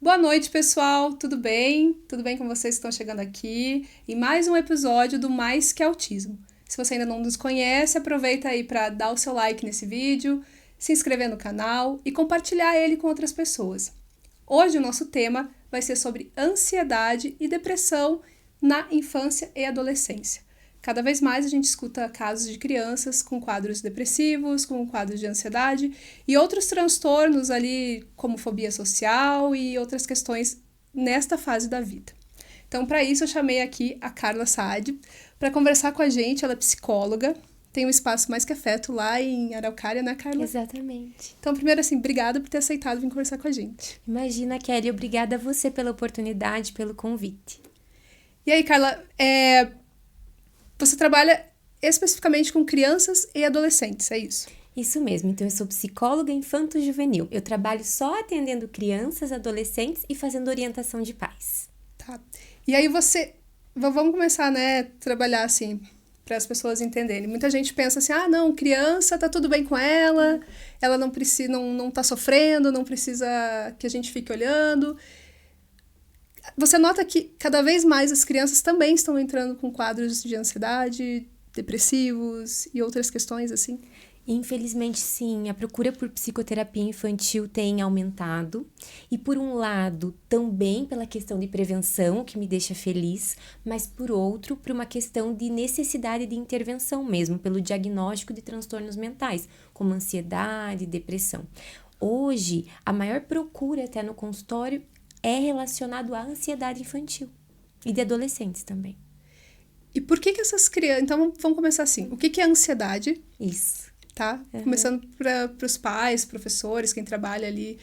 Boa noite, pessoal. Tudo bem? Tudo bem com vocês que estão chegando aqui em mais um episódio do Mais que Autismo. Se você ainda não nos conhece, aproveita aí para dar o seu like nesse vídeo, se inscrever no canal e compartilhar ele com outras pessoas. Hoje o nosso tema vai ser sobre ansiedade e depressão na infância e adolescência. Cada vez mais a gente escuta casos de crianças com quadros depressivos, com quadros de ansiedade e outros transtornos ali, como fobia social e outras questões nesta fase da vida. Então, para isso, eu chamei aqui a Carla Saad para conversar com a gente. Ela é psicóloga, tem um espaço Mais Que Afeto lá em Araucária, né, Carla? Exatamente. Então, primeiro, assim, obrigada por ter aceitado vir conversar com a gente. Imagina, Kelly, obrigada a você pela oportunidade, pelo convite. E aí, Carla, você trabalha especificamente com crianças e adolescentes, é isso? Isso mesmo, então eu sou psicóloga infanto-juvenil. Eu trabalho só atendendo crianças, adolescentes e fazendo orientação de pais. Tá. E aí vamos começar, né, trabalhar assim, para as pessoas entenderem. Muita gente pensa assim, não, criança, tá tudo bem com ela não precisa, não tá sofrendo, não precisa que a gente fique olhando. Você nota que cada vez mais as crianças também estão entrando com quadros de ansiedade, depressivos e outras questões assim? Infelizmente, sim, a procura por psicoterapia infantil tem aumentado. E por um lado, também pela questão de prevenção, o que me deixa feliz, mas por outro, por uma questão de necessidade de intervenção mesmo, pelo diagnóstico de transtornos mentais, como ansiedade, depressão. Hoje, a maior procura até no consultório é relacionado à ansiedade infantil e de adolescentes também. E por que essas crianças... Então, vamos começar assim. O que é ansiedade? Isso. Tá? Começando para os pais, professores, quem trabalha ali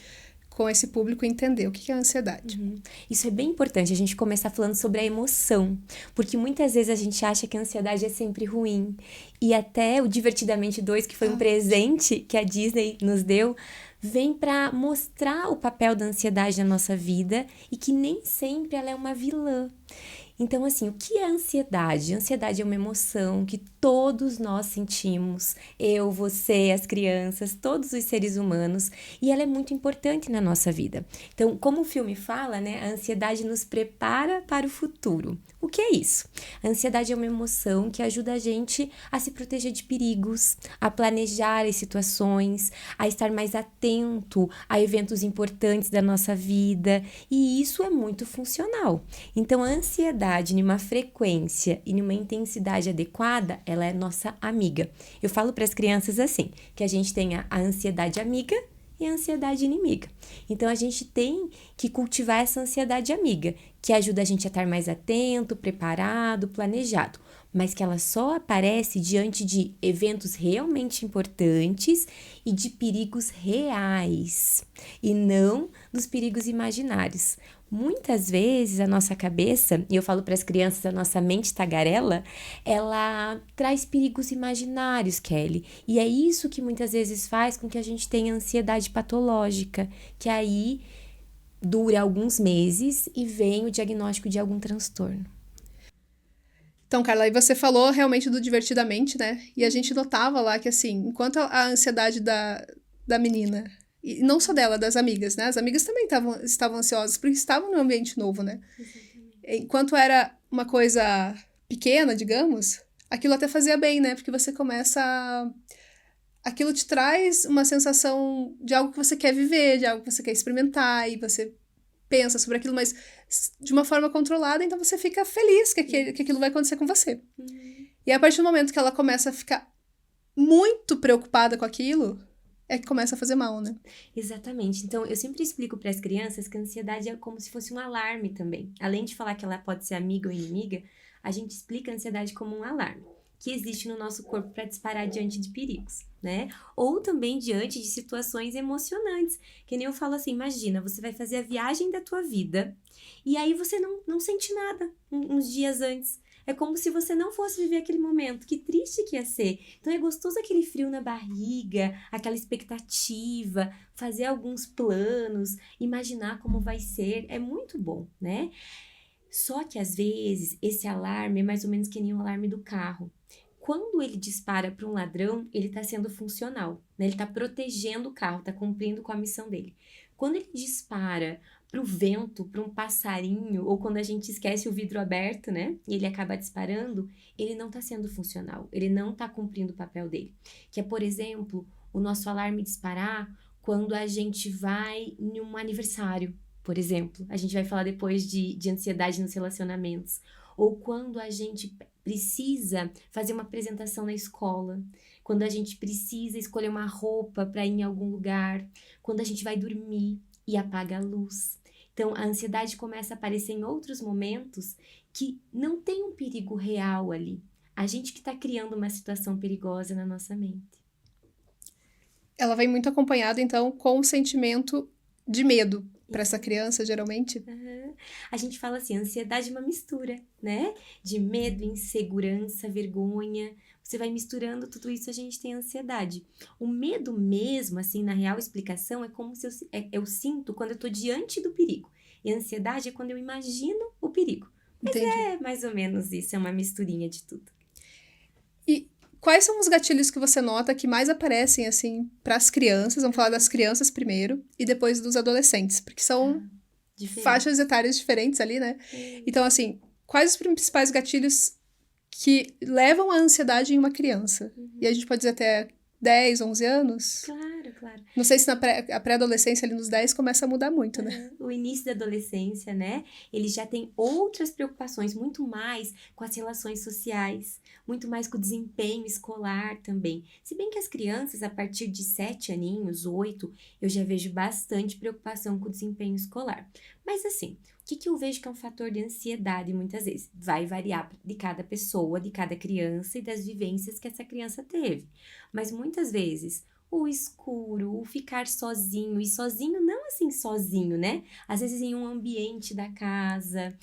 com esse público entender o que é a ansiedade. Isso é bem importante, a gente começar falando sobre a emoção, porque muitas vezes a gente acha que a ansiedade é sempre ruim, e até o Divertidamente 2, que foi um presente que a Disney nos deu, vem para mostrar o papel da ansiedade na nossa vida e que nem sempre ela é uma vilã. Então, assim, o que é ansiedade? Ansiedade é uma emoção que todos nós sentimos, eu, você, as crianças, todos os seres humanos, e ela é muito importante na nossa vida. Então, como o filme fala, né, a ansiedade nos prepara para o futuro. O que é isso? A ansiedade é uma emoção que ajuda a gente a se proteger de perigos, a planejar as situações, a estar mais atento a eventos importantes da nossa vida, e isso é muito funcional. Então, a ansiedade, numa frequência e numa intensidade adequada, ela é nossa amiga. Eu falo para as crianças assim, que a gente tem a ansiedade amiga e a ansiedade inimiga. Então, a gente tem que cultivar essa ansiedade amiga, que ajuda a gente a estar mais atento, preparado, planejado, mas que ela só aparece diante de eventos realmente importantes e de perigos reais, e não dos perigos imaginários. Muitas vezes a nossa cabeça, e eu falo para as crianças, a nossa mente tagarela, ela traz perigos imaginários, Kelly. E é isso que muitas vezes faz com que a gente tenha ansiedade patológica, que aí dura alguns meses e vem o diagnóstico de algum transtorno. Então, Carla, aí você falou realmente do Divertidamente, né? E a gente notava lá que, assim, enquanto a ansiedade da menina, e não só dela, das amigas, né? As amigas também estavam ansiosas, porque estavam num ambiente novo, né? Enquanto era uma coisa pequena, digamos, aquilo até fazia bem, né? Porque você começa aquilo te traz uma sensação de algo que você quer viver, de algo que você quer experimentar, e você pensa sobre aquilo, mas de uma forma controlada, então você fica feliz que aquilo vai acontecer com você. E a partir do momento que ela começa a ficar muito preocupada com aquilo, é que começa a fazer mal, né? Exatamente. Então, eu sempre explico para as crianças que a ansiedade é como se fosse um alarme também. Além de falar que ela pode ser amiga ou inimiga, a gente explica a ansiedade como um alarme que existe no nosso corpo para disparar diante de perigos, né? Ou também diante de situações emocionantes. Que nem eu falo assim, imagina, você vai fazer a viagem da tua vida e aí você não sente nada uns dias antes. É como se você não fosse viver aquele momento. Que triste que ia ser. Então é gostoso aquele frio na barriga, aquela expectativa, fazer alguns planos, imaginar como vai ser. É muito bom, né? Só que às vezes esse alarme é mais ou menos que nem o alarme do carro. Quando ele dispara para um ladrão, ele está sendo funcional, né? Ele está protegendo o carro, está cumprindo com a missão dele. Quando ele dispara pro vento, para um passarinho, ou quando a gente esquece o vidro aberto, né? E ele acaba disparando, ele não tá sendo funcional, ele não tá cumprindo o papel dele. Que é, por exemplo, o nosso alarme disparar quando a gente vai em um aniversário, por exemplo. A gente vai falar depois de ansiedade nos relacionamentos. Ou quando a gente precisa fazer uma apresentação na escola, quando a gente precisa escolher uma roupa para ir em algum lugar, quando a gente vai dormir e apaga a luz. Então, a ansiedade começa a aparecer em outros momentos que não tem um perigo real ali. A gente que está criando uma situação perigosa na nossa mente. Ela vem muito acompanhada, então, com o sentimento de medo para essa criança, geralmente. Uhum. A gente fala assim, ansiedade é uma mistura, né? De medo, insegurança, vergonha. Você vai misturando tudo isso, a gente tem ansiedade. O medo mesmo, assim, na real explicação, é como se eu sinto quando eu tô diante do perigo. E a ansiedade é quando eu imagino o perigo. Mas Entendi. é mais ou menos isso, é uma misturinha de tudo. E quais são os gatilhos que você nota que mais aparecem, assim, para as crianças? Vamos falar das crianças primeiro e depois dos adolescentes, porque são Diferente. faixas etárias diferentes ali, né? Então, assim, quais os principais gatilhos que levam à ansiedade em uma criança? E a gente pode dizer até 10, 11 anos? Claro. Não sei se a pré-adolescência ali nos 10 começa a mudar muito, né? O início da adolescência, né? Ele já tem outras preocupações, muito mais com as relações sociais, muito mais com o desempenho escolar também. Se bem que as crianças, a partir de 7 aninhos, 8, eu já vejo bastante preocupação com o desempenho escolar. Mas assim, o que eu vejo que é um fator de ansiedade muitas vezes? Vai variar de cada pessoa, de cada criança e das vivências que essa criança teve. Mas muitas vezes o escuro, o ficar sozinho, e sozinho não assim sozinho, né? Às vezes em um ambiente da casa,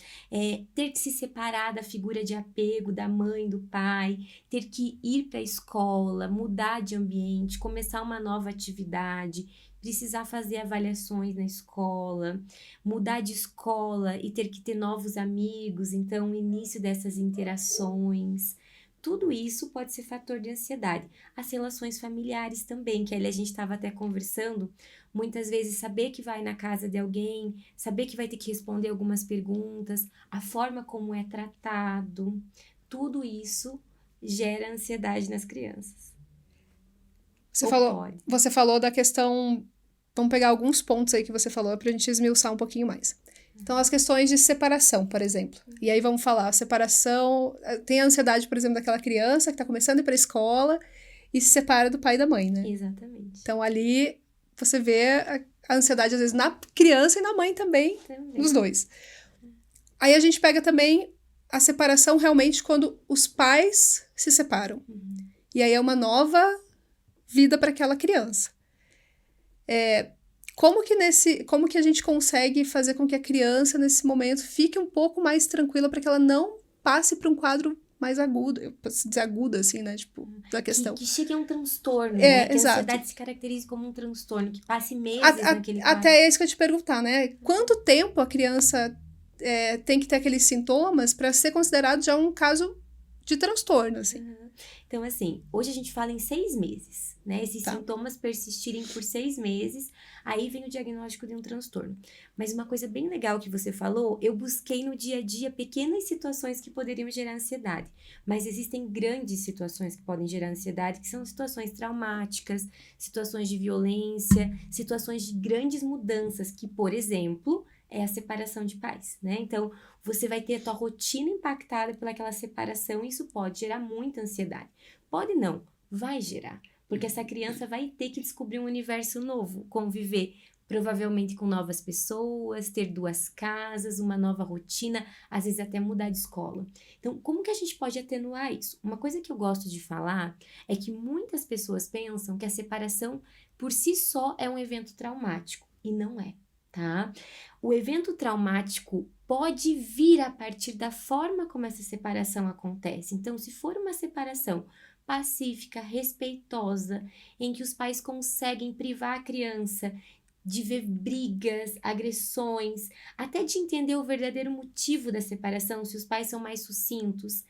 ter que se separar da figura de apego da mãe, do pai, ter que ir para a escola, mudar de ambiente, começar uma nova atividade, precisar fazer avaliações na escola, mudar de escola e ter que ter novos amigos, então o início dessas interações. Tudo isso pode ser fator de ansiedade. As relações familiares também, que ali a gente estava até conversando, muitas vezes saber que vai na casa de alguém, saber que vai ter que responder algumas perguntas, a forma como é tratado, tudo isso gera ansiedade nas crianças. Você falou da questão. Vamos pegar alguns pontos aí que você falou pra gente esmiuçar um pouquinho mais. Então, as questões de separação, por exemplo. E aí vamos falar, a separação... Tem a ansiedade, por exemplo, daquela criança que tá começando a ir pra escola e se separa do pai e da mãe, né? Exatamente. Então, ali você vê a ansiedade, às vezes, na criança e na mãe também. Nos dois. Aí a gente pega também a separação realmente quando os pais se separam. E aí é uma nova vida para aquela criança. Como que a gente consegue fazer com que a criança, nesse momento, fique um pouco mais tranquila para que ela não passe para um quadro mais agudo, eu posso dizer agudo, assim, né, tipo, da questão. Que chegue a um transtorno, né? Que exato. a ansiedade se caracterize como um transtorno, que passe meses naquele quadro. Até é isso que eu te perguntar, né? Quanto tempo a criança tem que ter aqueles sintomas para ser considerado já um caso de transtorno, assim? Então, assim, hoje a gente fala em 6 meses, né? Esses sintomas persistirem por 6 meses, aí vem o diagnóstico de um transtorno. Mas uma coisa bem legal que você falou, eu busquei no dia a dia pequenas situações que poderiam gerar ansiedade. Mas existem grandes situações que podem gerar ansiedade, que são situações traumáticas, situações de violência, situações de grandes mudanças, que, por exemplo, é a separação de pais, né? Então, você vai ter a tua rotina impactada pelaquela separação e isso pode gerar muita ansiedade. Pode não, vai gerar, porque essa criança vai ter que descobrir um universo novo, conviver provavelmente com novas pessoas, ter 2 casas, uma nova rotina, às vezes até mudar de escola. Então, como que a gente pode atenuar isso? Uma coisa que eu gosto de falar é que muitas pessoas pensam que a separação por si só é um evento traumático, e não é. Tá? O evento traumático pode vir a partir da forma como essa separação acontece. Então, se for uma separação pacífica, respeitosa, em que os pais conseguem privar a criança de ver brigas, agressões, até de entender o verdadeiro motivo da separação, se os pais são mais sucintos,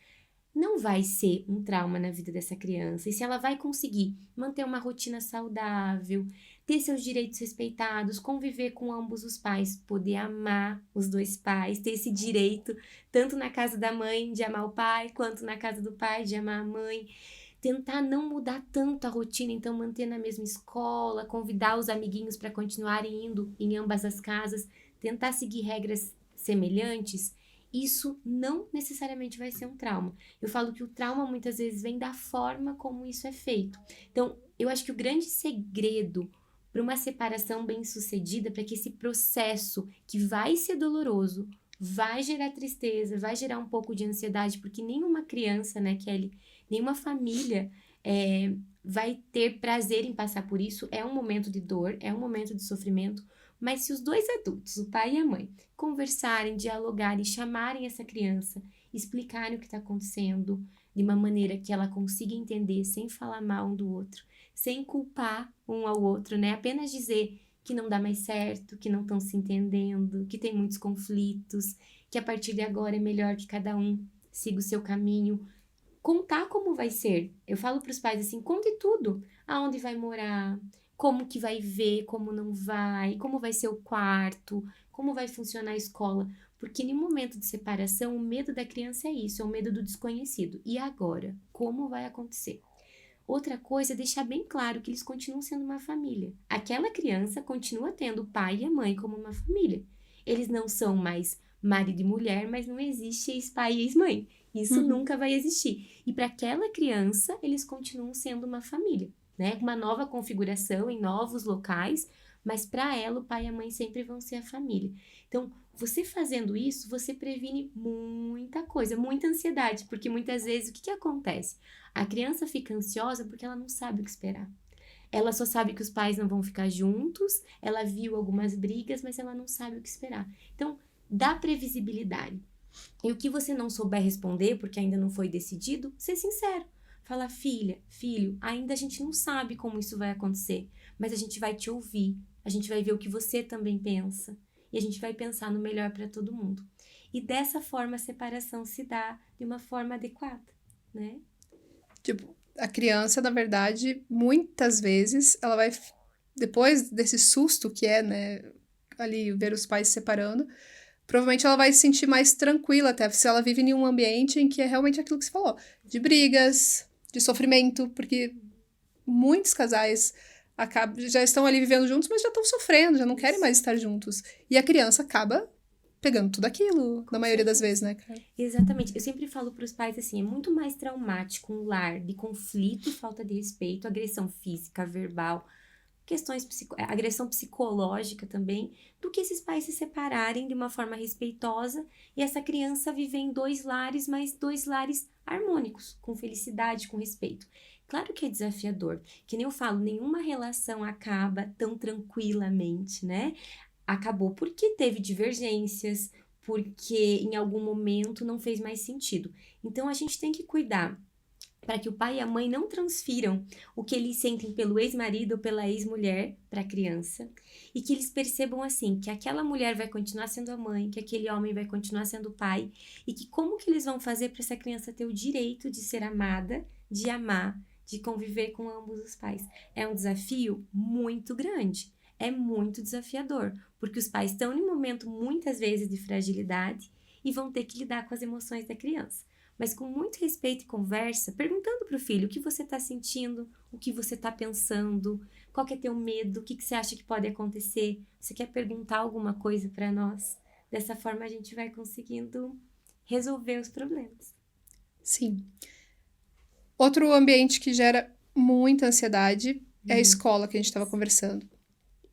não vai ser um trauma na vida dessa criança. E se ela vai conseguir manter uma rotina saudável, ter seus direitos respeitados, conviver com ambos os pais, poder amar os dois pais, ter esse direito, tanto na casa da mãe de amar o pai, quanto na casa do pai de amar a mãe. Tentar não mudar tanto a rotina, então manter na mesma escola, convidar os amiguinhos para continuarem indo em ambas as casas, tentar seguir regras semelhantes. Isso não necessariamente vai ser um trauma. Eu falo que o trauma muitas vezes vem da forma como isso é feito. Então, eu acho que o grande segredo para uma separação bem-sucedida, para que esse processo, que vai ser doloroso, vai gerar tristeza, vai gerar um pouco de ansiedade, porque nenhuma criança, né, Kelly, nenhuma família vai ter prazer em passar por isso. É um momento de dor, é um momento de sofrimento, mas se os dois adultos, o pai e a mãe, conversarem, dialogarem, chamarem essa criança, explicarem o que está acontecendo de uma maneira que ela consiga entender, sem falar mal um do outro, sem culpar um ao outro, né? Apenas dizer que não dá mais certo, que não estão se entendendo, que tem muitos conflitos, que a partir de agora é melhor que cada um siga o seu caminho. Contar como vai ser. Eu falo para os pais assim, conte tudo. Aonde vai morar, como que vai ver, como não vai, como vai ser o quarto, como vai funcionar a escola. Porque em um momento de separação, o medo da criança é isso, é o medo do desconhecido. E agora? Como vai acontecer? Outra coisa é deixar bem claro que eles continuam sendo uma família. Aquela criança continua tendo o pai e a mãe como uma família. Eles não são mais marido e mulher, mas não existe ex-pai e ex-mãe. Isso nunca vai existir. E para aquela criança, eles continuam sendo uma família, né? Uma nova configuração em novos locais, mas para ela, o pai e a mãe sempre vão ser a família. Então, você fazendo isso, você previne muita coisa, muita ansiedade, porque muitas vezes o que acontece? A criança fica ansiosa porque ela não sabe o que esperar. Ela só sabe que os pais não vão ficar juntos, ela viu algumas brigas, mas ela não sabe o que esperar. Então, dá previsibilidade. E o que você não souber responder, porque ainda não foi decidido, ser sincero. Fala, filha, filho, ainda a gente não sabe como isso vai acontecer, mas a gente vai te ouvir, a gente vai ver o que você também pensa, e a gente vai pensar no melhor para todo mundo. E dessa forma a separação se dá de uma forma adequada, né? Tipo, a criança, na verdade, muitas vezes, ela vai, depois desse susto que é, né, ali ver os pais se separando, provavelmente ela vai se sentir mais tranquila até, se ela vive em um ambiente em que é realmente aquilo que você falou, de brigas, de sofrimento, porque muitos casais já estão ali vivendo juntos, mas já estão sofrendo, já não querem mais estar juntos. E a criança acaba pegando tudo aquilo, na maioria das vezes, né, cara? Exatamente. Eu sempre falo para os pais assim, é muito mais traumático um lar de conflito, falta de respeito, agressão física, verbal, questões agressão psicológica também, do que esses pais se separarem de uma forma respeitosa e essa criança viver em dois lares, mas dois lares harmônicos, com felicidade, com respeito. Claro que é desafiador, que nem eu falo, nenhuma relação acaba tão tranquilamente, né? Acabou porque teve divergências, porque em algum momento não fez mais sentido. Então a gente tem que cuidar para que o pai e a mãe não transfiram o que eles sentem pelo ex-marido ou pela ex-mulher para a criança e que eles percebam assim, que aquela mulher vai continuar sendo a mãe, que aquele homem vai continuar sendo o pai e que como que eles vão fazer para essa criança ter o direito de ser amada, de amar, de conviver com ambos os pais. É um desafio muito grande, é muito desafiador, porque os pais estão em um momento muitas vezes de fragilidade e vão ter que lidar com as emoções da criança. Mas com muito respeito e conversa, perguntando para o filho o que você está sentindo, o que você está pensando, qual que é teu medo, o que você acha que pode acontecer, você quer perguntar alguma coisa para nós? Dessa forma a gente vai conseguindo resolver os problemas. Sim. Outro ambiente que gera muita ansiedade é a escola, que a gente estava conversando.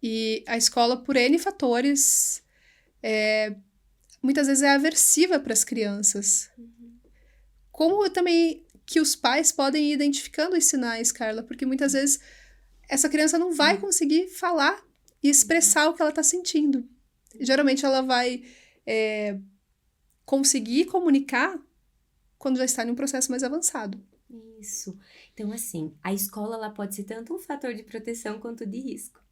E a escola, por N fatores, muitas vezes é aversiva para as crianças. Como também que os pais podem ir identificando os sinais, Carla, porque muitas vezes essa criança não vai conseguir falar e expressar o que ela está sentindo. Geralmente ela vai conseguir comunicar quando já está em um processo mais avançado. Isso. Então, assim, a escola ela pode ser tanto um fator de proteção quanto de risco.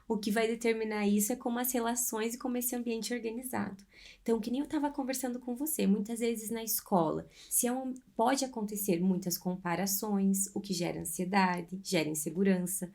O que vai determinar isso é como as relações e como esse ambiente é organizado. Então, que nem eu estava conversando com você, muitas vezes na escola, pode acontecer muitas comparações, o que gera ansiedade, gera insegurança.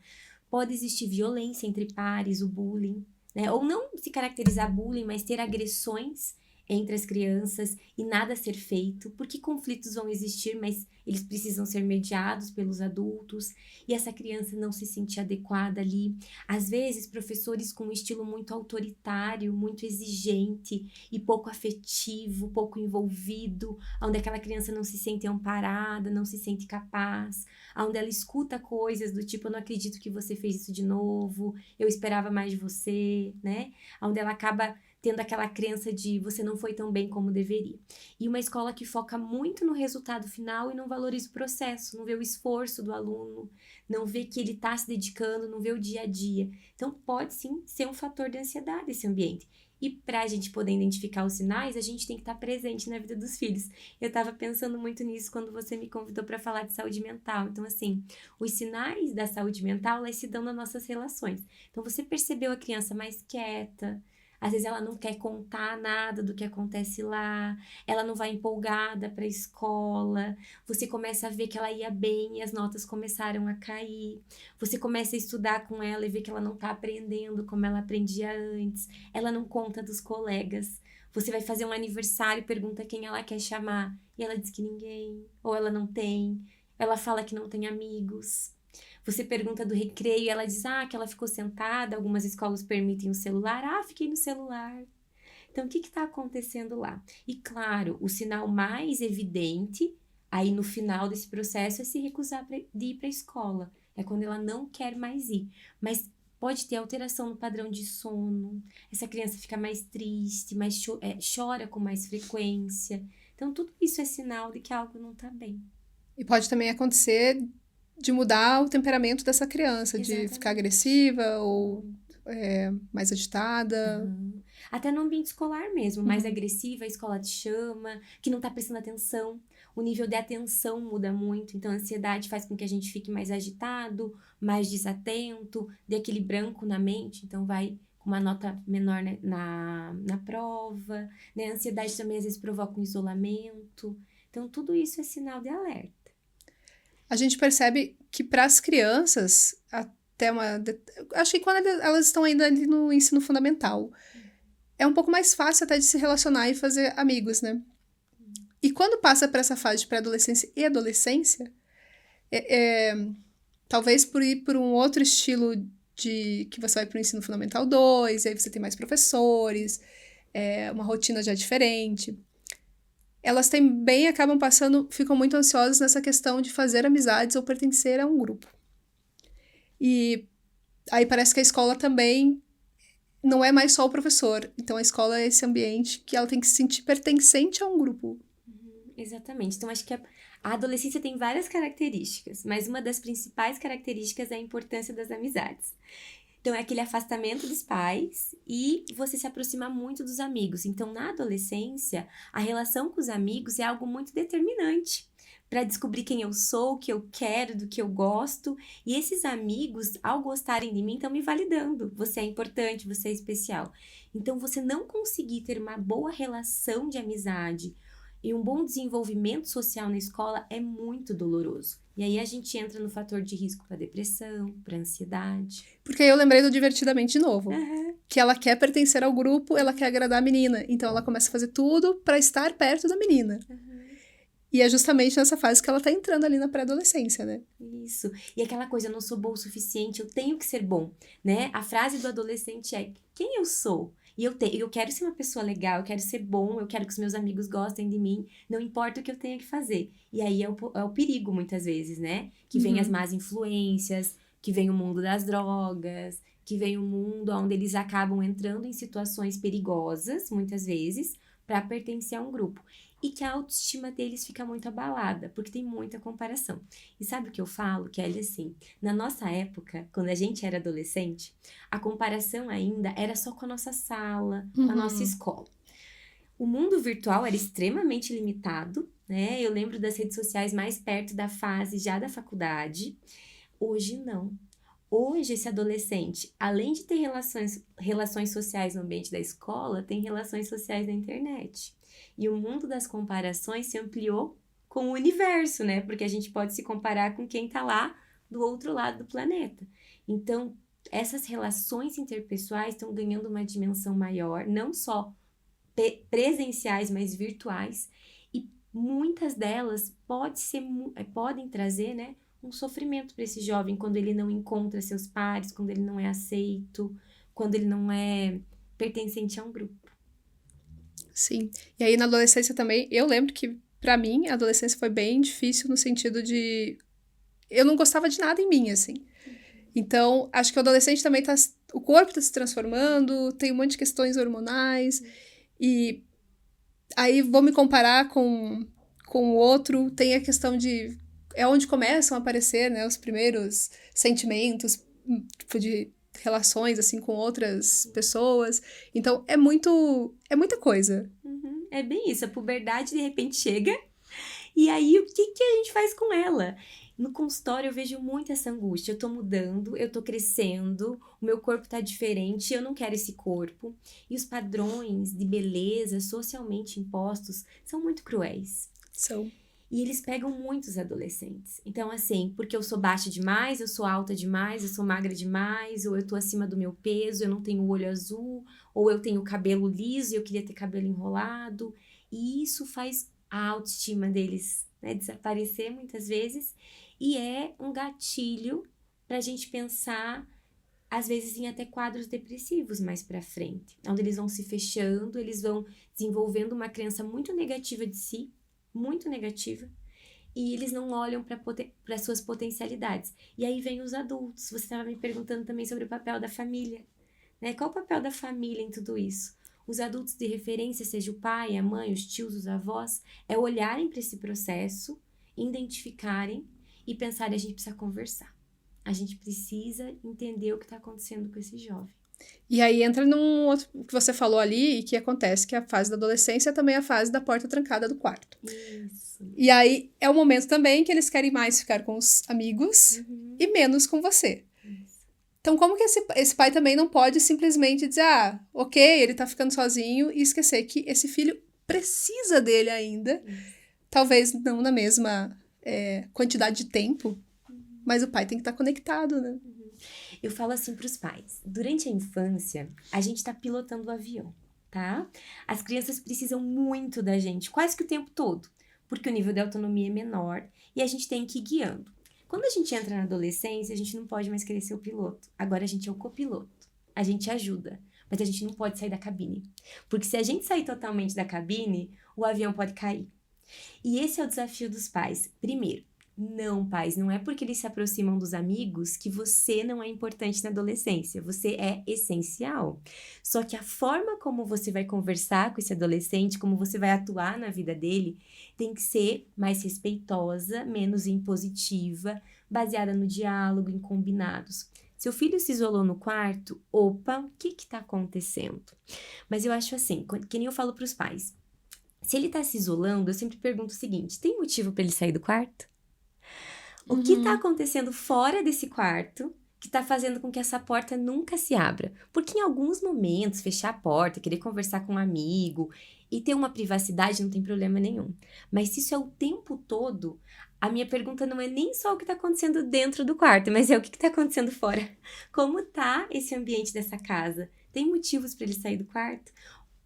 Pode existir violência entre pares, o bullying, né? Ou não se caracterizar bullying, mas ter agressões entre as crianças e nada ser feito, porque conflitos vão existir, mas eles precisam ser mediados pelos adultos, e essa criança não se sentir adequada ali. Às vezes, professores com um estilo muito autoritário, muito exigente e pouco afetivo, pouco envolvido, onde aquela criança não se sente amparada, não se sente capaz, onde ela escuta coisas do tipo, eu não acredito que você fez isso de novo, eu esperava mais de você, né? Onde ela acaba tendo aquela crença de você não foi tão bem como deveria. E uma escola que foca muito no resultado final e não valoriza o processo, não vê o esforço do aluno, não vê que ele está se dedicando, não vê o dia a dia. Então, pode sim ser um fator de ansiedade esse ambiente. E para a gente poder identificar os sinais, a gente tem que estar presente na vida dos filhos. Eu estava pensando muito nisso quando você me convidou para falar de saúde mental. Então, assim, os sinais da saúde mental, elas se dão nas nossas relações. Então, você percebeu a criança mais quieta, às vezes ela não quer contar nada do que acontece lá, ela não vai empolgada para a escola, você começa a ver que ela ia bem e as notas começaram a cair, você começa a estudar com ela e vê que ela não está aprendendo como ela aprendia antes, ela não conta dos colegas, você vai fazer um aniversário e pergunta quem ela quer chamar, e ela diz que ninguém, ou ela não tem, ela fala que não tem amigos. Você pergunta do recreio e ela diz, que ela ficou sentada, algumas escolas permitem o celular, fiquei no celular. Então, o que está acontecendo lá? E claro, o sinal mais evidente, aí no final desse processo, é se recusar de ir para a escola. É quando ela não quer mais ir. Mas pode ter alteração no padrão de sono, essa criança fica mais triste, chora com mais frequência. Então, tudo isso é sinal de que algo não está bem. E pode também acontecer de mudar o temperamento dessa criança, Exatamente. De ficar agressiva ou mais agitada. Uhum. Até no ambiente escolar mesmo, mais agressiva, a escola te chama, que não tá prestando atenção, o nível de atenção muda muito, então a ansiedade faz com que a gente fique mais agitado, mais desatento, dê aquele branco na mente, então vai com uma nota menor, né, na prova, né? A ansiedade também às vezes provoca um isolamento, então tudo isso é sinal de alerta. A gente percebe que para as crianças, acho que quando elas estão ainda ali no ensino fundamental, é um pouco mais fácil até de se relacionar e fazer amigos, né? E quando passa para essa fase de pré-adolescência e adolescência, talvez por ir por um outro estilo de que você vai para o ensino fundamental 2, e aí você tem mais professores, uma rotina já diferente. Elas também ficam muito ansiosas nessa questão de fazer amizades ou pertencer a um grupo. E aí parece que a escola também não é mais só o professor. Então a escola é esse ambiente que ela tem que se sentir pertencente a um grupo. Exatamente. Então, acho que a adolescência tem várias características, mas uma das principais características é a importância das amizades. Então, é aquele afastamento dos pais e você se aproxima muito dos amigos. Então, na adolescência, a relação com os amigos é algo muito determinante para descobrir quem eu sou, o que eu quero, do que eu gosto. E esses amigos, ao gostarem de mim, estão me validando. Você é importante, você é especial. Então, você não conseguir ter uma boa relação de amizade e um bom desenvolvimento social na escola é muito doloroso. E aí a gente entra no fator de risco para depressão, para ansiedade. Porque aí eu lembrei do Divertidamente de novo. Que ela quer pertencer ao grupo, ela quer agradar a menina. Então ela começa a fazer tudo para estar perto da menina. E é justamente nessa fase que ela tá entrando ali na pré-adolescência, né? Isso. E aquela coisa, eu não sou bom o suficiente, eu tenho que ser bom, né? A frase do adolescente é, quem eu sou? E eu quero ser uma pessoa legal, eu quero ser bom, eu quero que os meus amigos gostem de mim, não importa o que eu tenha que fazer. E aí é o perigo, muitas vezes, né? Que vem as más influências, que vem o mundo das drogas, que vem o mundo onde eles acabam entrando em situações perigosas, muitas vezes, para pertencer a um grupo. E que a autoestima deles fica muito abalada, porque tem muita comparação. E sabe o que eu falo, Kelly? Assim, na nossa época, quando a gente era adolescente, a comparação ainda era só com a nossa sala, com a nossa escola. O mundo virtual era extremamente limitado, né? Eu lembro das redes sociais mais perto da fase já da faculdade. Hoje, não. Hoje, esse adolescente, além de ter relações sociais no ambiente da escola, tem relações sociais na internet. E o mundo das comparações se ampliou com o universo, né? Porque a gente pode se comparar com quem tá lá do outro lado do planeta. Então, essas relações interpessoais estão ganhando uma dimensão maior, não só presenciais, mas virtuais. E muitas delas podem trazer, né, um sofrimento para esse jovem quando ele não encontra seus pares, quando ele não é aceito, quando ele não é pertencente a um grupo. Sim. E aí na adolescência também, eu lembro que pra mim a adolescência foi bem difícil no sentido de eu não gostava de nada em mim, assim. Então, acho que o adolescente também tá, o corpo tá se transformando, tem um monte de questões hormonais e aí vou me comparar com o outro, tem a questão de é onde começam a aparecer, né, os primeiros sentimentos, tipo, de relações, assim, com outras pessoas. Então, é muita coisa. Uhum. É bem isso, a puberdade de repente chega, e aí o que a gente faz com ela? No consultório eu vejo muito essa angústia, eu tô mudando, eu tô crescendo, o meu corpo tá diferente, eu não quero esse corpo. E os padrões de beleza socialmente impostos são muito cruéis. São. E eles pegam muitos adolescentes. Então, assim, porque eu sou baixa demais, eu sou alta demais, eu sou magra demais, ou eu tô acima do meu peso, eu não tenho olho azul, ou eu tenho cabelo liso e eu queria ter cabelo enrolado. E isso faz a autoestima deles, né, desaparecer muitas vezes. E é um gatilho pra gente pensar, às vezes, em até quadros depressivos mais pra frente. Onde eles vão se fechando, eles vão desenvolvendo uma crença muito negativa de si, muito negativa, e eles não olham para suas potencialidades. E aí vem os adultos. Você estava me perguntando também sobre o papel da família, né? Qual o papel da família em tudo isso? Os adultos de referência, seja o pai, a mãe, os tios, os avós, é olharem para esse processo, identificarem e pensarem: a gente precisa conversar. A gente precisa entender o que está acontecendo com esse jovem. E aí entra num outro que você falou ali e que acontece, que é a fase da adolescência, também a fase da porta trancada do quarto. Isso. E aí é o momento também que eles querem mais ficar com os amigos e menos com você. Isso. Então, como que esse pai também não pode simplesmente dizer, ok, ele tá ficando sozinho, e esquecer que esse filho precisa dele ainda, talvez não na mesma quantidade de tempo, mas o pai tem que estar conectado, né? Eu falo assim para os pais: durante a infância, a gente está pilotando o avião, tá? As crianças precisam muito da gente, quase que o tempo todo, porque o nível de autonomia é menor e a gente tem que ir guiando. Quando a gente entra na adolescência, a gente não pode mais querer ser o piloto. Agora a gente é o copiloto. A gente ajuda, mas a gente não pode sair da cabine. Porque se a gente sair totalmente da cabine, o avião pode cair. E esse é o desafio dos pais. Primeiro, não, pais, não é porque eles se aproximam dos amigos que você não é importante na adolescência. Você é essencial. Só que a forma como você vai conversar com esse adolescente, como você vai atuar na vida dele, tem que ser mais respeitosa, menos impositiva, baseada no diálogo, em combinados. Seu filho se isolou no quarto, opa, o que está acontecendo? Mas eu acho assim, que nem eu falo para os pais. Se ele está se isolando, eu sempre pergunto o seguinte: tem motivo para ele sair do quarto? O que está acontecendo fora desse quarto que está fazendo com que essa porta nunca se abra? Porque em alguns momentos, fechar a porta, querer conversar com um amigo e ter uma privacidade não tem problema nenhum. Mas se isso é o tempo todo, a minha pergunta não é nem só o que está acontecendo dentro do quarto, mas é o que está acontecendo fora. Como está esse ambiente dessa casa? Tem motivos para ele sair do quarto?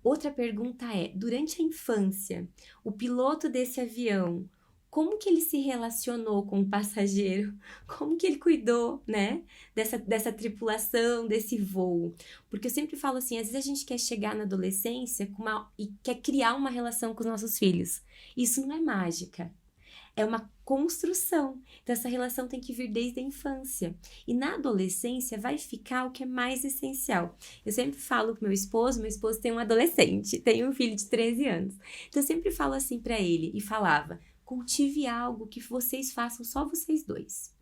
Outra pergunta é: durante a infância, o piloto desse avião, como que ele se relacionou com o passageiro? Como que ele cuidou, né, dessa tripulação, desse voo? Porque eu sempre falo assim, às vezes a gente quer chegar na adolescência e quer criar uma relação com os nossos filhos. Isso não é mágica. É uma construção. Então, essa relação tem que vir desde a infância. E na adolescência vai ficar o que é mais essencial. Eu sempre falo com meu esposo tem um adolescente, tem um filho de 13 anos. Então, eu sempre falo assim para ele, e falava: cultive algo que vocês façam só vocês dois.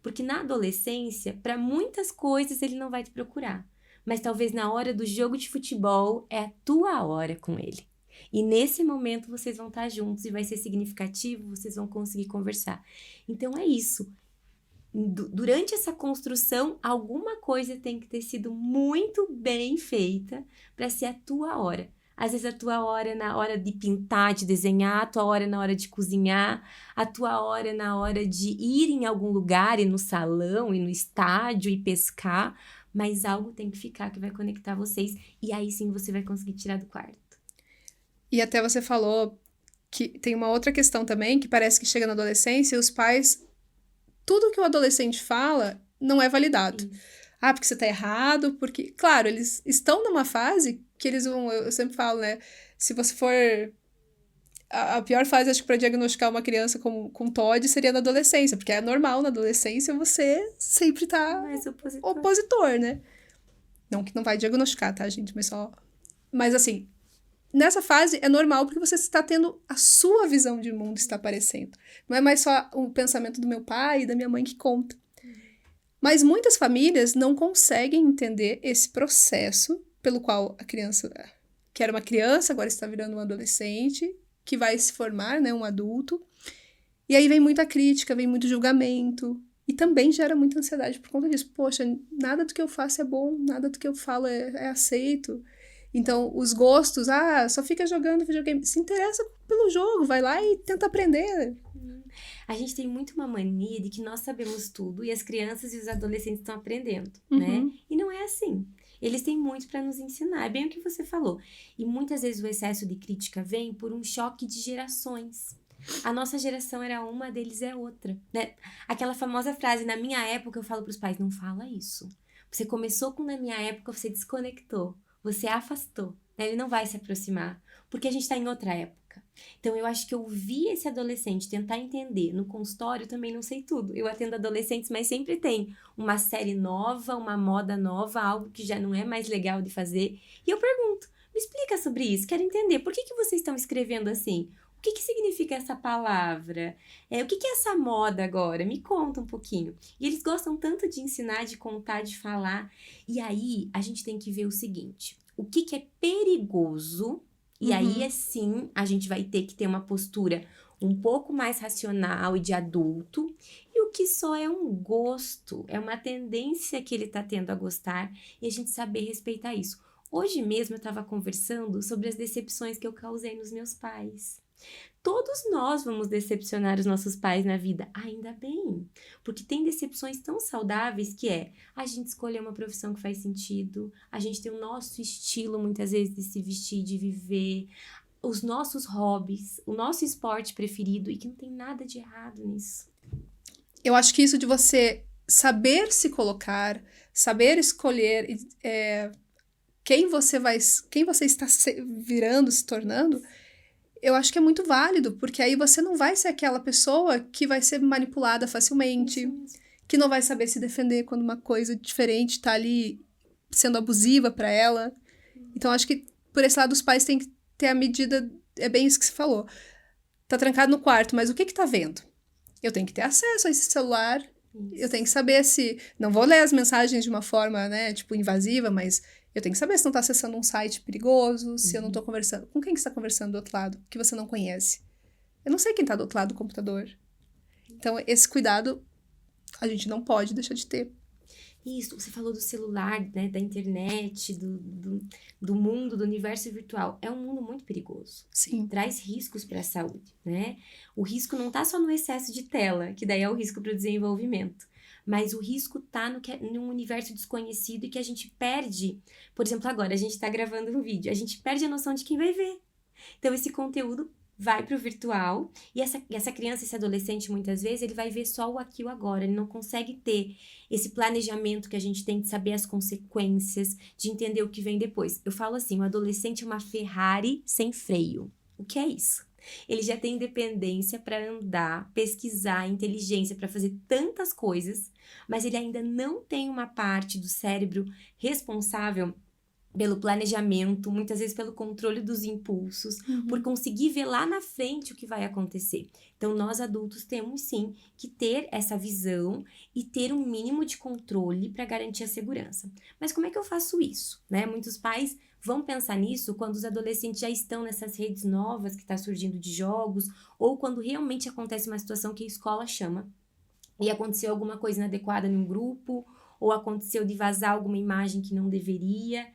Porque na adolescência, para muitas coisas ele não vai te procurar. Mas talvez na hora do jogo de futebol é a tua hora com ele. E nesse momento vocês vão estar juntos e vai ser significativo, vocês vão conseguir conversar. Então é isso. durante essa construção, alguma coisa tem que ter sido muito bem feita para ser a tua hora. Às vezes a tua hora é na hora de pintar, de desenhar, a tua hora é na hora de cozinhar, a tua hora é na hora de ir em algum lugar, ir no salão, ir no estádio e pescar, mas algo tem que ficar que vai conectar vocês e aí sim você vai conseguir tirar do quarto. E até você falou que tem uma outra questão também, que parece que chega na adolescência e os pais, tudo que o adolescente fala não é validado. Ah, porque você tá errado, porque... Claro, eles estão numa fase que eles vão... Eu sempre falo, né? Se você for... A pior fase, acho que pra diagnosticar uma criança com TOD seria na adolescência, porque é normal na adolescência você sempre tá Mas opositor, né? Não que não vai diagnosticar, tá, gente? Mas só... Mas assim, nessa fase é normal porque você está tendo a sua visão de mundo está aparecendo. Não é mais só o pensamento do meu pai e da minha mãe que conta. Mas muitas famílias não conseguem entender esse processo pelo qual a criança, que era uma criança, agora está virando um adolescente, que vai se formar, né, um adulto. E aí vem muita crítica, vem muito julgamento. E também gera muita ansiedade por conta disso. Poxa, nada do que eu faço é bom, nada do que eu falo é aceito. Então, os gostos, só fica jogando videogame. Se interessa pelo jogo, vai lá e tenta aprender. A gente tem muito uma mania de que nós sabemos tudo e as crianças e os adolescentes estão aprendendo, né? E não é assim. Eles têm muito para nos ensinar, é bem o que você falou. E muitas vezes o excesso de crítica vem por um choque de gerações. A nossa geração era uma, deles é outra, né? Aquela famosa frase, na minha época eu falo para os pais, não fala isso. Você começou com na minha época, você desconectou, você afastou, né? Ele não vai se aproximar, porque a gente está em outra época. Então, eu acho que ouvir esse adolescente tentar entender, no consultório eu também não sei tudo. Eu atendo adolescentes, mas sempre tem uma série nova, uma moda nova, algo que já não é mais legal de fazer. E eu pergunto, me explica sobre isso, quero entender, por que vocês estão escrevendo assim? O que significa essa palavra? O que é essa moda agora? Me conta um pouquinho. E eles gostam tanto de ensinar, de contar, de falar. E aí, a gente tem que ver o seguinte, o que é perigoso. E aí, sim, a gente vai ter que ter uma postura um pouco mais racional e de adulto. E o que só é um gosto, é uma tendência que ele tá tendo a gostar e a gente saber respeitar isso. Hoje mesmo eu estava conversando sobre as decepções que eu causei nos meus pais. Todos nós vamos decepcionar os nossos pais na vida, ainda bem, porque tem decepções tão saudáveis que a gente escolher uma profissão que faz sentido, a gente tem o nosso estilo muitas vezes de se vestir, de viver, os nossos hobbies, o nosso esporte preferido e que não tem nada de errado nisso. Eu acho que isso de você saber se colocar, saber escolher quem você está virando, se tornando, eu acho que é muito válido, porque aí você não vai ser aquela pessoa que vai ser manipulada facilmente, que não vai saber se defender quando uma coisa diferente tá ali sendo abusiva para ela. Então, acho que por esse lado os pais têm que ter a medida, é bem isso que você falou. Tá trancado no quarto, mas o que tá vendo? Eu tenho que ter acesso a esse celular, eu tenho que saber se... Não vou ler as mensagens de uma forma, né, tipo, invasiva, mas... Eu tenho que saber se não está acessando um site perigoso, se eu não estou conversando... Com quem que está conversando do outro lado, que você não conhece? Eu não sei quem está do outro lado do computador. Então, esse cuidado a gente não pode deixar de ter. Isso, você falou do celular, né, da internet, do mundo, do universo virtual. É um mundo muito perigoso. Sim. Traz riscos para a saúde, né? O risco não está só no excesso de tela, que daí é o risco para o desenvolvimento. Mas o risco tá num universo desconhecido e que a gente perde. Por exemplo, agora a gente está gravando um vídeo, a gente perde a noção de quem vai ver. Então, esse conteúdo vai para o virtual e essa criança, esse adolescente, muitas vezes, ele vai ver só o aqui e o agora. Ele não consegue ter esse planejamento que a gente tem de saber as consequências, de entender o que vem depois. Eu falo assim, o adolescente é uma Ferrari sem freio. O que é isso? Ele já tem independência para andar, pesquisar, inteligência para fazer tantas coisas, mas ele ainda não tem uma parte do cérebro responsável pelo planejamento, muitas vezes pelo controle dos impulsos, por conseguir ver lá na frente o que vai acontecer. Então, nós adultos temos sim que ter essa visão e ter um mínimo de controle para garantir a segurança. Mas como é que eu faço isso, né? Muitos pais vão pensar nisso quando os adolescentes já estão nessas redes novas que está surgindo de jogos, ou quando realmente acontece uma situação que a escola chama e aconteceu alguma coisa inadequada num grupo, ou aconteceu de vazar alguma imagem que não deveria.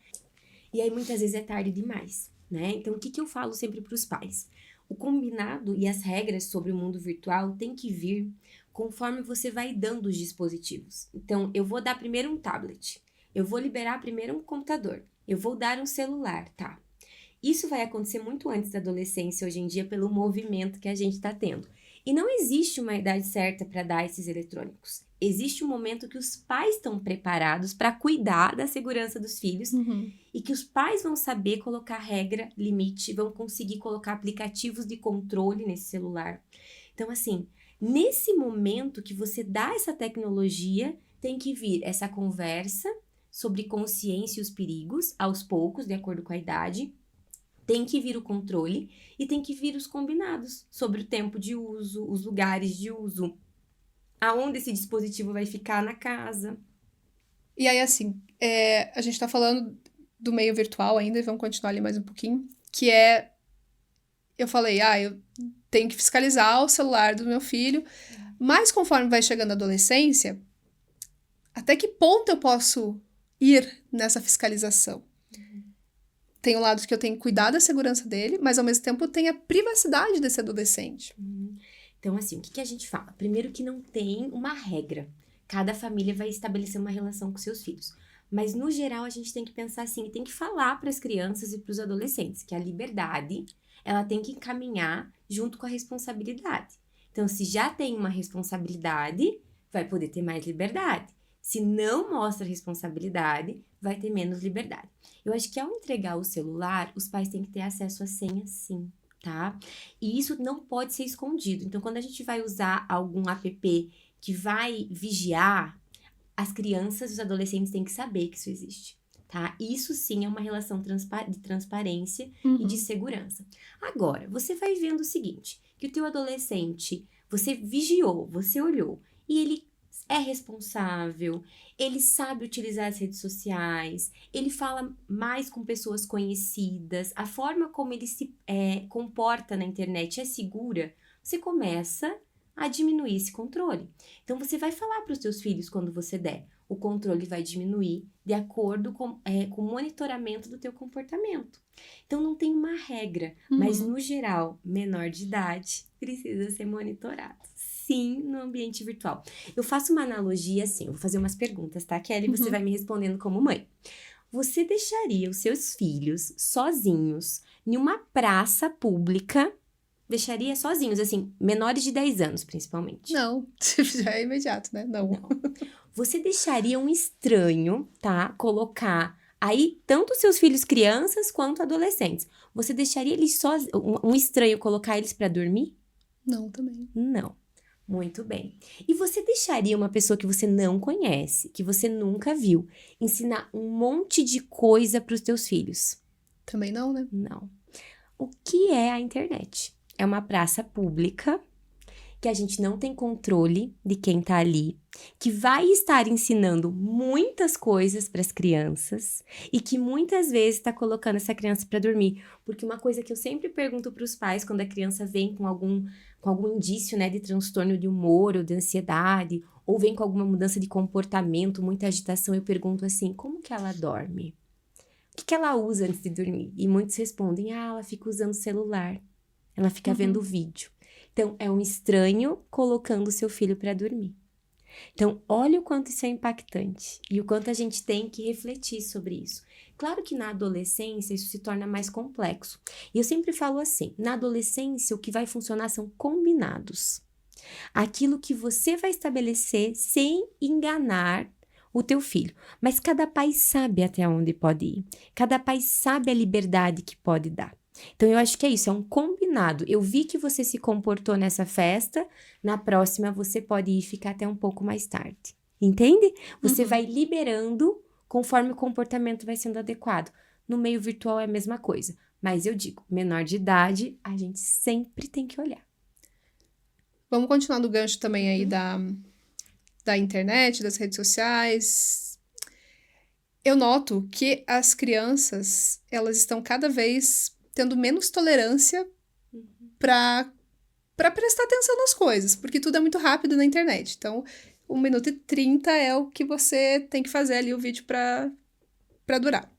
E aí, muitas vezes, é tarde demais, né? Então, o que eu falo sempre para os pais? O combinado e as regras sobre o mundo virtual tem que vir conforme você vai dando os dispositivos. Então, eu vou dar primeiro um tablet, eu vou liberar primeiro um computador, eu vou dar um celular, tá? Isso vai acontecer muito antes da adolescência, hoje em dia, pelo movimento que a gente está tendo. E não existe uma idade certa para dar esses eletrônicos. Existe um momento que os pais estão preparados para cuidar da segurança dos filhos e que os pais vão saber colocar regra, limite, vão conseguir colocar aplicativos de controle nesse celular. Então, assim, nesse momento que você dá essa tecnologia, tem que vir essa conversa sobre consciência e os perigos, aos poucos, de acordo com a idade. Tem que vir o controle e tem que vir os combinados sobre o tempo de uso, os lugares de uso, aonde esse dispositivo vai ficar na casa. E aí, assim, a gente tá falando do meio virtual ainda, e vamos continuar ali mais um pouquinho, que é, eu falei, eu tenho que fiscalizar o celular do meu filho, mas conforme vai chegando a adolescência, até que ponto eu posso ir nessa fiscalização? Tem o lado que eu tenho que cuidar da segurança dele, mas ao mesmo tempo eu tenho a privacidade desse adolescente. Então, assim, o que a gente fala? Primeiro que não tem uma regra. Cada família vai estabelecer uma relação com seus filhos. Mas, no geral, a gente tem que pensar assim, e tem que falar para as crianças e para os adolescentes que a liberdade, ela tem que caminhar junto com a responsabilidade. Então, se já tem uma responsabilidade, vai poder ter mais liberdade. Se não mostra responsabilidade, vai ter menos liberdade. Eu acho que ao entregar o celular, os pais têm que ter acesso à senha, sim, tá? E isso não pode ser escondido. Então, quando a gente vai usar algum app que vai vigiar, as crianças e os adolescentes têm que saber que isso existe, tá? Isso sim é uma relação de transparência e de segurança. Agora, você vai vendo o seguinte, que o teu adolescente, você vigiou, você olhou, e ele é responsável, ele sabe utilizar as redes sociais, ele fala mais com pessoas conhecidas, a forma como ele se comporta na internet é segura, você começa a diminuir esse controle. Então, você vai falar para os seus filhos quando você der. O controle vai diminuir de acordo com o monitoramento do teu comportamento. Então, não tem uma regra, mas, no geral, menor de idade precisa ser monitorado. Sim, no ambiente virtual. Eu faço uma analogia assim, eu vou fazer umas perguntas, tá, Kelly? Você vai me respondendo como mãe. Você deixaria os seus filhos sozinhos em uma praça pública? Deixaria sozinhos, assim, menores de 10 anos, principalmente? Não, já é imediato, né? Não. Você deixaria um estranho, tá? Colocar aí tanto seus filhos crianças quanto adolescentes. Você deixaria eles um estranho colocar eles pra dormir? Não, também. Não. Muito bem. E você deixaria uma pessoa que você não conhece, que você nunca viu, ensinar um monte de coisa para os teus filhos? Também não, né? Não. O que é a internet? É uma praça pública que a gente não tem controle de quem tá ali, que vai estar ensinando muitas coisas para as crianças e que muitas vezes está colocando essa criança para dormir. Porque uma coisa que eu sempre pergunto para os pais quando a criança vem com algum indício, né, de transtorno de humor ou de ansiedade, ou vem com alguma mudança de comportamento, muita agitação, eu pergunto assim, como que ela dorme? O que ela usa antes de dormir? E muitos respondem, ela fica usando o celular, ela fica vendo vídeo. Então, é um estranho colocando o seu filho para dormir. Então, olha o quanto isso é impactante e o quanto a gente tem que refletir sobre isso. Claro que na adolescência isso se torna mais complexo. E eu sempre falo assim, na adolescência o que vai funcionar são combinados. Aquilo que você vai estabelecer sem enganar o teu filho. Mas cada pai sabe até onde pode ir. Cada pai sabe a liberdade que pode dar. Então, eu acho que é isso, é um combinado. Eu vi que você se comportou nessa festa, na próxima você pode ir ficar até um pouco mais tarde. Entende? Você vai liberando conforme o comportamento vai sendo adequado. No meio virtual é a mesma coisa. Mas eu digo, menor de idade, a gente sempre tem que olhar. Vamos continuar no gancho também aí da internet, das redes sociais. Eu noto que as crianças, elas estão cada vez tendo menos tolerância para para prestar atenção nas coisas, porque tudo é muito rápido na internet. Então, 1 minuto e 30 é o que você tem que fazer ali o vídeo para durar.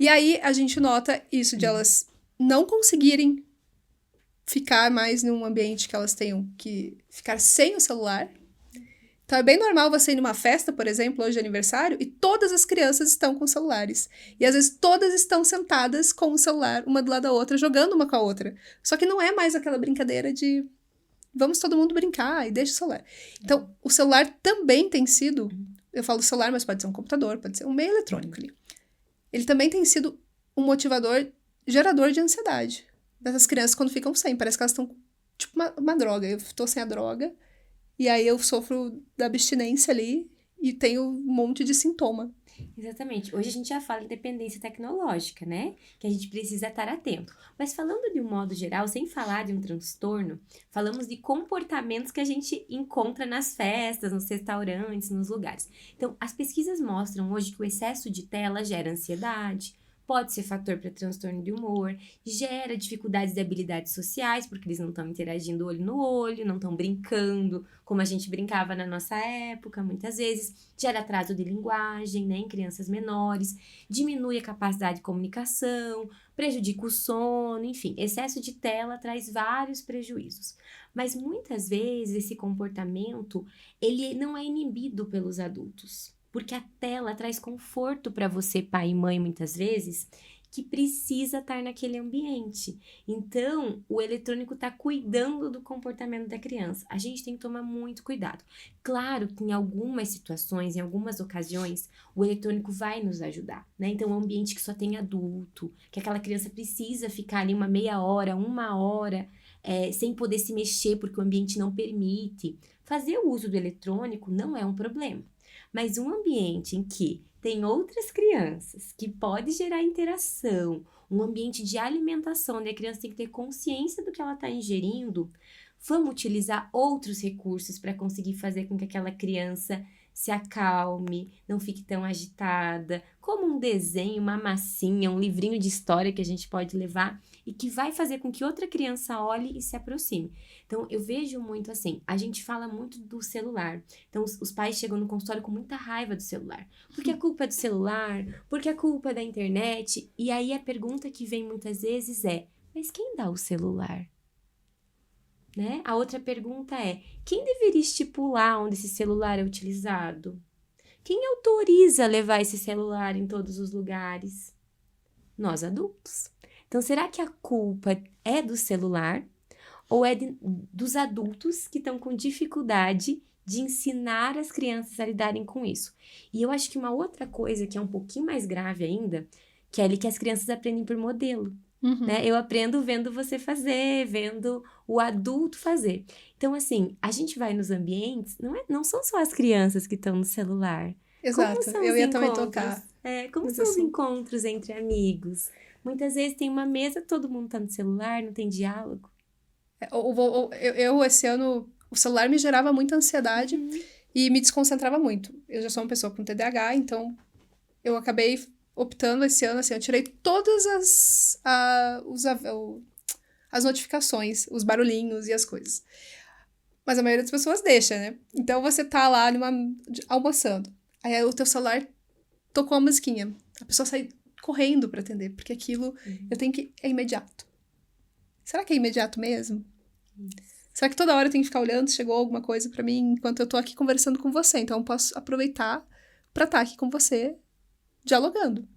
E aí, a gente nota isso de elas não conseguirem ficar mais num ambiente que elas tenham que ficar sem o celular. Então, é bem normal você ir numa festa, por exemplo, hoje é aniversário, e todas as crianças estão com celulares. E, às vezes, todas estão sentadas com o celular, uma do lado da outra, jogando uma com a outra. Só que não é mais aquela brincadeira de vamos todo mundo brincar e deixa o celular. Então, o celular também tem sido, eu falo celular, mas pode ser um computador, pode ser um meio eletrônico ali. Ele também tem sido um motivador, gerador de ansiedade dessas crianças quando ficam sem. Parece que elas estão tipo uma droga. Eu tô sem a droga, e aí eu sofro da abstinência ali e tenho um monte de sintoma. Exatamente. Hoje a gente já fala em dependência tecnológica, né? Que a gente precisa estar atento. Mas falando de um modo geral, sem falar de um transtorno, falamos de comportamentos que a gente encontra nas festas, nos restaurantes, nos lugares. Então, as pesquisas mostram hoje que o excesso de tela gera ansiedade, pode ser fator para transtorno de humor, gera dificuldades de habilidades sociais, porque eles não estão interagindo olho no olho, não estão brincando, como a gente brincava na nossa época, muitas vezes, gera atraso de linguagem, né, em crianças menores, diminui a capacidade de comunicação, prejudica o sono, enfim, excesso de tela traz vários prejuízos. Mas muitas vezes esse comportamento, ele não é inibido pelos adultos. Porque a tela traz conforto para você, pai e mãe, muitas vezes, que precisa estar naquele ambiente. Então, o eletrônico está cuidando do comportamento da criança. A gente tem que tomar muito cuidado. Claro que em algumas situações, em algumas ocasiões, o eletrônico vai nos ajudar, né? Então, um ambiente que só tem adulto, que aquela criança precisa ficar ali uma meia hora, 1 hora, sem poder se mexer porque o ambiente não permite. Fazer o uso do eletrônico não é um problema. Mas um ambiente em que tem outras crianças, que pode gerar interação, um ambiente de alimentação, onde a criança tem que ter consciência do que ela está ingerindo, vamos utilizar outros recursos para conseguir fazer com que aquela criança se acalme, não fique tão agitada, como um desenho, uma massinha, um livrinho de história que a gente pode levar e que vai fazer com que outra criança olhe e se aproxime. Então, eu vejo muito assim, a gente fala muito do celular. Então, os pais chegam no consultório com muita raiva do celular. Porque a culpa é do celular, porque a culpa é da internet. E aí a pergunta que vem muitas vezes é, mas quem dá o celular? Né? A outra pergunta é, quem deveria estipular onde esse celular é utilizado? Quem autoriza levar esse celular em todos os lugares? Nós adultos. Então, será que a culpa é do celular ou é dos adultos que estão com dificuldade de ensinar as crianças a lidarem com isso? E eu acho que uma outra coisa que é um pouquinho mais grave ainda, que é que as crianças aprendem por modelo. Né? Eu aprendo vendo você fazer, vendo o adulto fazer. Então, assim, a gente vai nos ambientes, não são só as crianças que estão no celular. Exato, eu ia também tocar. Como são os encontros entre amigos? Muitas vezes tem uma mesa, todo mundo tá no celular, não tem diálogo. Esse ano, o celular me gerava muita ansiedade e me desconcentrava muito. Eu já sou uma pessoa com TDAH, então eu acabei optando esse ano, assim, eu tirei todas as notificações, os barulhinhos e as coisas. Mas a maioria das pessoas deixa, né? Então você tá lá almoçando, aí o teu celular tocou a musiquinha, a pessoa sai correndo pra atender, porque aquilo é imediato. Será que é imediato mesmo? Será que toda hora eu tenho que ficar olhando se chegou alguma coisa pra mim enquanto eu tô aqui conversando com você? Então eu posso aproveitar pra estar aqui com você dialogando.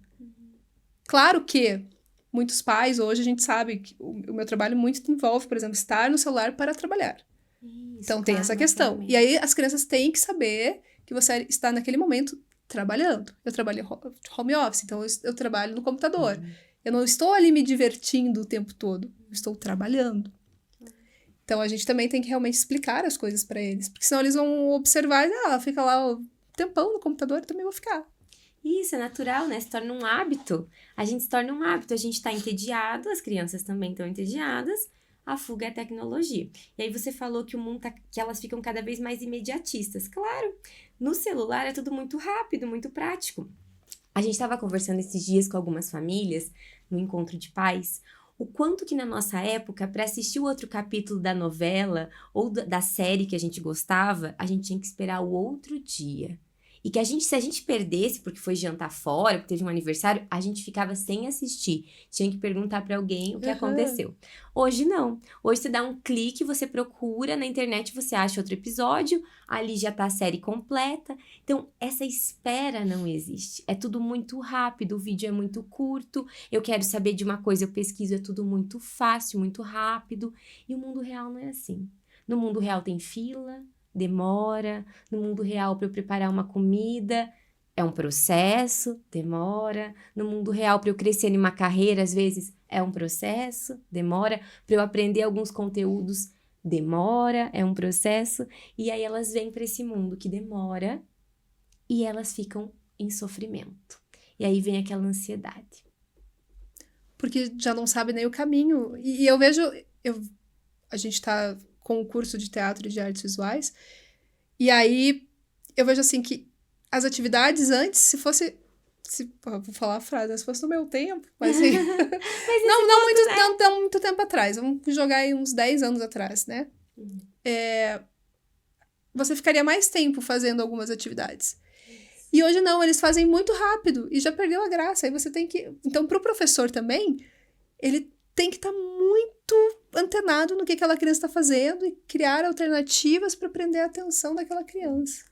Claro que muitos pais, hoje a gente sabe que o meu trabalho muito envolve, por exemplo, estar no celular para trabalhar. Isso, então tem essa questão. E aí as crianças têm que saber que você está naquele momento trabalhando. Eu trabalho home office, então eu trabalho no computador. Eu não estou ali me divertindo o tempo todo. Eu estou trabalhando. Então a gente também tem que realmente explicar as coisas para eles. Porque senão eles vão observar e fica lá um tempão no computador, eu também vou ficar. Isso, é natural, né? Se torna um hábito. A gente se torna um hábito. A gente tá entediado, as crianças também estão entediadas. A fuga é a tecnologia. E aí você falou que o mundo que elas ficam cada vez mais imediatistas. Claro, no celular é tudo muito rápido, muito prático. A gente estava conversando esses dias com algumas famílias, no encontro de pais, O quanto que na nossa época, para assistir o outro capítulo da novela ou da série que a gente gostava, a gente tinha que esperar o outro dia. E que se a gente perdesse, porque foi jantar fora, porque teve um aniversário, a gente ficava sem assistir. Tinha que perguntar para alguém o que aconteceu. Hoje não. Hoje você dá um clique, você procura na internet, você acha outro episódio, ali já tá a série completa. Então, essa espera não existe. É tudo muito rápido, o vídeo é muito curto. Eu quero saber de uma coisa, eu pesquiso, é tudo muito fácil, muito rápido. E o mundo real não é assim. No mundo real tem fila, demora. No mundo real, para eu preparar uma comida, é um processo, demora. No mundo real, para eu crescer em uma carreira, às vezes, é um processo, demora. Para eu aprender alguns conteúdos, demora, é um processo. E aí elas vêm para esse mundo que demora e elas ficam em sofrimento. E aí vem aquela ansiedade. Porque já não sabe nem o caminho. E eu vejo... A gente tá com o curso de teatro e de artes visuais. E aí, eu vejo assim que as atividades antes, se fosse... vou falar a frase, se fosse no meu tempo, mas assim... não muito tempo atrás. Vamos jogar aí uns 10 anos atrás, né? Você ficaria mais tempo fazendo algumas atividades. E hoje não, eles fazem muito rápido e já perdeu a graça. Aí você tem que... Então, pro professor também, ele tem que estar muito antenado no que aquela criança está fazendo e criar alternativas para prender a atenção daquela criança.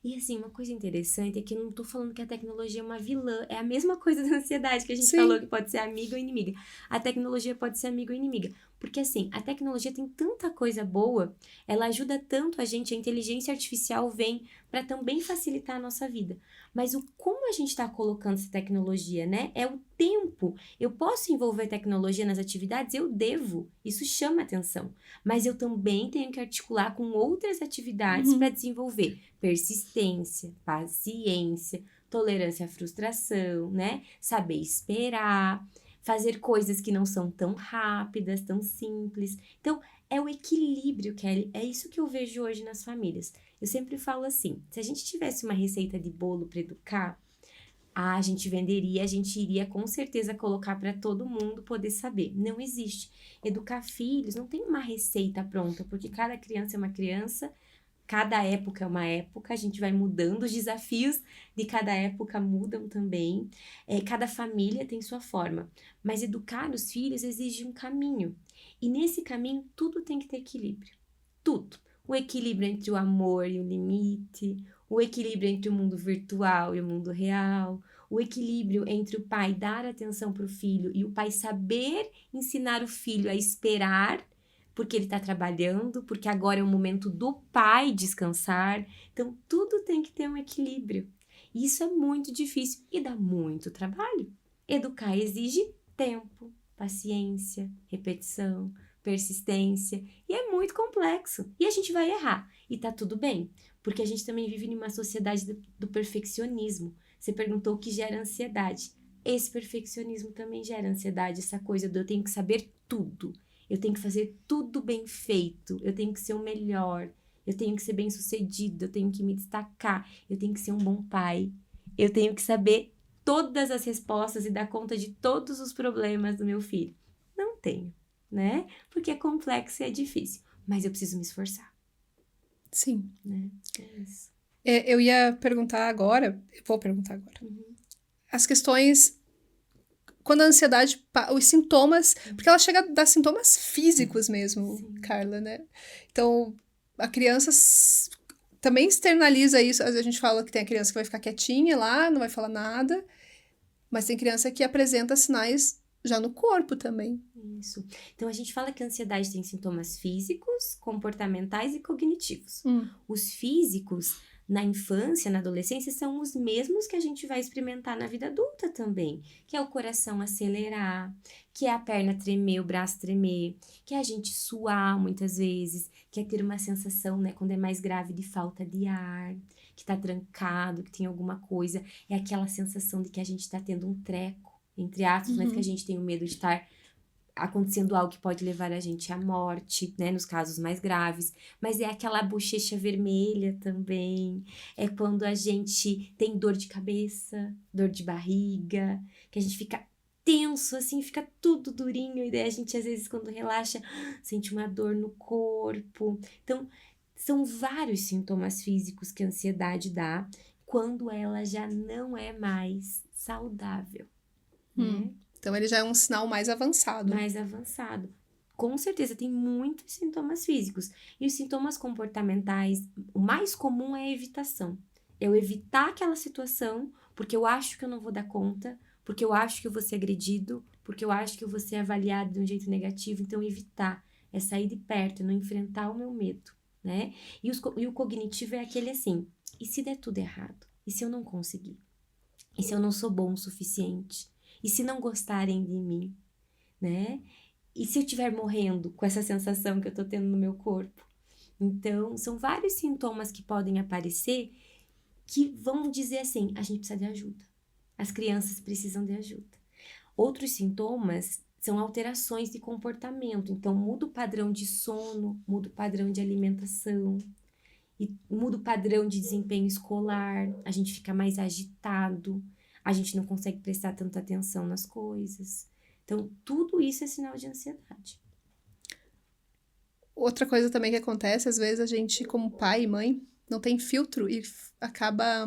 E assim, uma coisa interessante é que eu não tô falando que a tecnologia é uma vilã. É a mesma coisa da ansiedade que a gente falou, que pode ser amiga ou inimiga. A tecnologia pode ser amiga ou inimiga. Porque assim, a tecnologia tem tanta coisa boa, ela ajuda tanto a gente, a inteligência artificial vem para também facilitar a nossa vida. Mas como a gente está colocando essa tecnologia, né? É o tempo. Eu posso envolver tecnologia nas atividades? Eu devo. Isso chama atenção. Mas eu também tenho que articular com outras atividades para desenvolver persistência, paciência, tolerância à frustração, né? Saber esperar, fazer coisas que não são tão rápidas, tão simples. Então, é o equilíbrio, Kelly. É isso que eu vejo hoje nas famílias. Eu sempre falo assim, se a gente tivesse uma receita de bolo para educar, a gente venderia, a gente iria com certeza colocar para todo mundo poder saber. Não existe. Educar filhos não tem uma receita pronta, porque cada criança é uma criança, cada época é uma época, a gente vai mudando, os desafios de cada época mudam também, cada família tem sua forma, mas educar os filhos exige um caminho, e nesse caminho tudo tem que ter equilíbrio, tudo. O equilíbrio entre o amor e o limite, o equilíbrio entre o mundo virtual e o mundo real, o equilíbrio entre o pai dar atenção para o filho e o pai saber ensinar o filho a esperar, porque ele está trabalhando, porque agora é o momento do pai descansar. Então, tudo tem que ter um equilíbrio. E isso é muito difícil e dá muito trabalho. Educar exige tempo, paciência, repetição, persistência. E é muito complexo. E a gente vai errar. E tá tudo bem, porque a gente também vive numa sociedade do perfeccionismo. Você perguntou o que gera ansiedade. Esse perfeccionismo também gera ansiedade, essa coisa do eu tenho que saber tudo. Eu tenho que fazer tudo bem feito, eu tenho que ser o melhor, eu tenho que ser bem sucedido, eu tenho que me destacar, eu tenho que ser um bom pai, eu tenho que saber todas as respostas e dar conta de todos os problemas do meu filho. Não tenho, né? Porque é complexo e é difícil, mas eu preciso me esforçar. Sim. Né? É isso. Eu ia perguntar agora, vou perguntar agora. As questões... Quando a ansiedade, os sintomas, porque ela chega a dar sintomas físicos mesmo, sim, Carla, né? Então, a criança também externaliza isso. A gente fala que tem a criança que vai ficar quietinha lá, não vai falar nada, mas tem criança que apresenta sinais já no corpo também. Isso. Então, a gente fala que a ansiedade tem sintomas físicos, comportamentais e cognitivos. Os físicos... Na infância, na adolescência, são os mesmos que a gente vai experimentar na vida adulta também. Que é o coração acelerar, que é a perna tremer, o braço tremer, que é a gente suar muitas vezes, que é ter uma sensação, né, quando é mais grave, de falta de ar, que tá trancado, que tem alguma coisa. É aquela sensação de que a gente tá tendo um treco, entre aspas, mas que a gente tem o medo de estar acontecendo algo que pode levar a gente à morte, né, nos casos mais graves, mas é aquela bochecha vermelha também, é quando a gente tem dor de cabeça, dor de barriga, que a gente fica tenso, assim, fica tudo durinho. E daí a gente, às vezes, quando relaxa, sente uma dor no corpo. Então, são vários sintomas físicos que a ansiedade dá quando ela já não é mais saudável, né? Então ele já é um sinal mais avançado. Mais avançado. Com certeza, tem muitos sintomas físicos. E os sintomas comportamentais, o mais comum é a evitação. Eu evitar aquela situação porque eu acho que eu não vou dar conta, porque eu acho que eu vou ser agredido, porque eu acho que eu vou ser avaliado de um jeito negativo. Então, evitar é sair de perto, é não enfrentar o meu medo, né? E o cognitivo é aquele assim, e se der tudo errado? E se eu não conseguir? E se eu não sou bom o suficiente? E se não gostarem de mim, né? E se eu estiver morrendo com essa sensação que eu tô tendo no meu corpo? Então, são vários sintomas que podem aparecer que vão dizer assim, a gente precisa de ajuda. As crianças precisam de ajuda. Outros sintomas são alterações de comportamento. Então, muda o padrão de sono, muda o padrão de alimentação, e muda o padrão de desempenho escolar, a gente fica mais agitado, a gente não consegue prestar tanta atenção nas coisas. Então, tudo isso é sinal de ansiedade. Outra coisa também que acontece, às vezes a gente, como pai e mãe, não tem filtro e acaba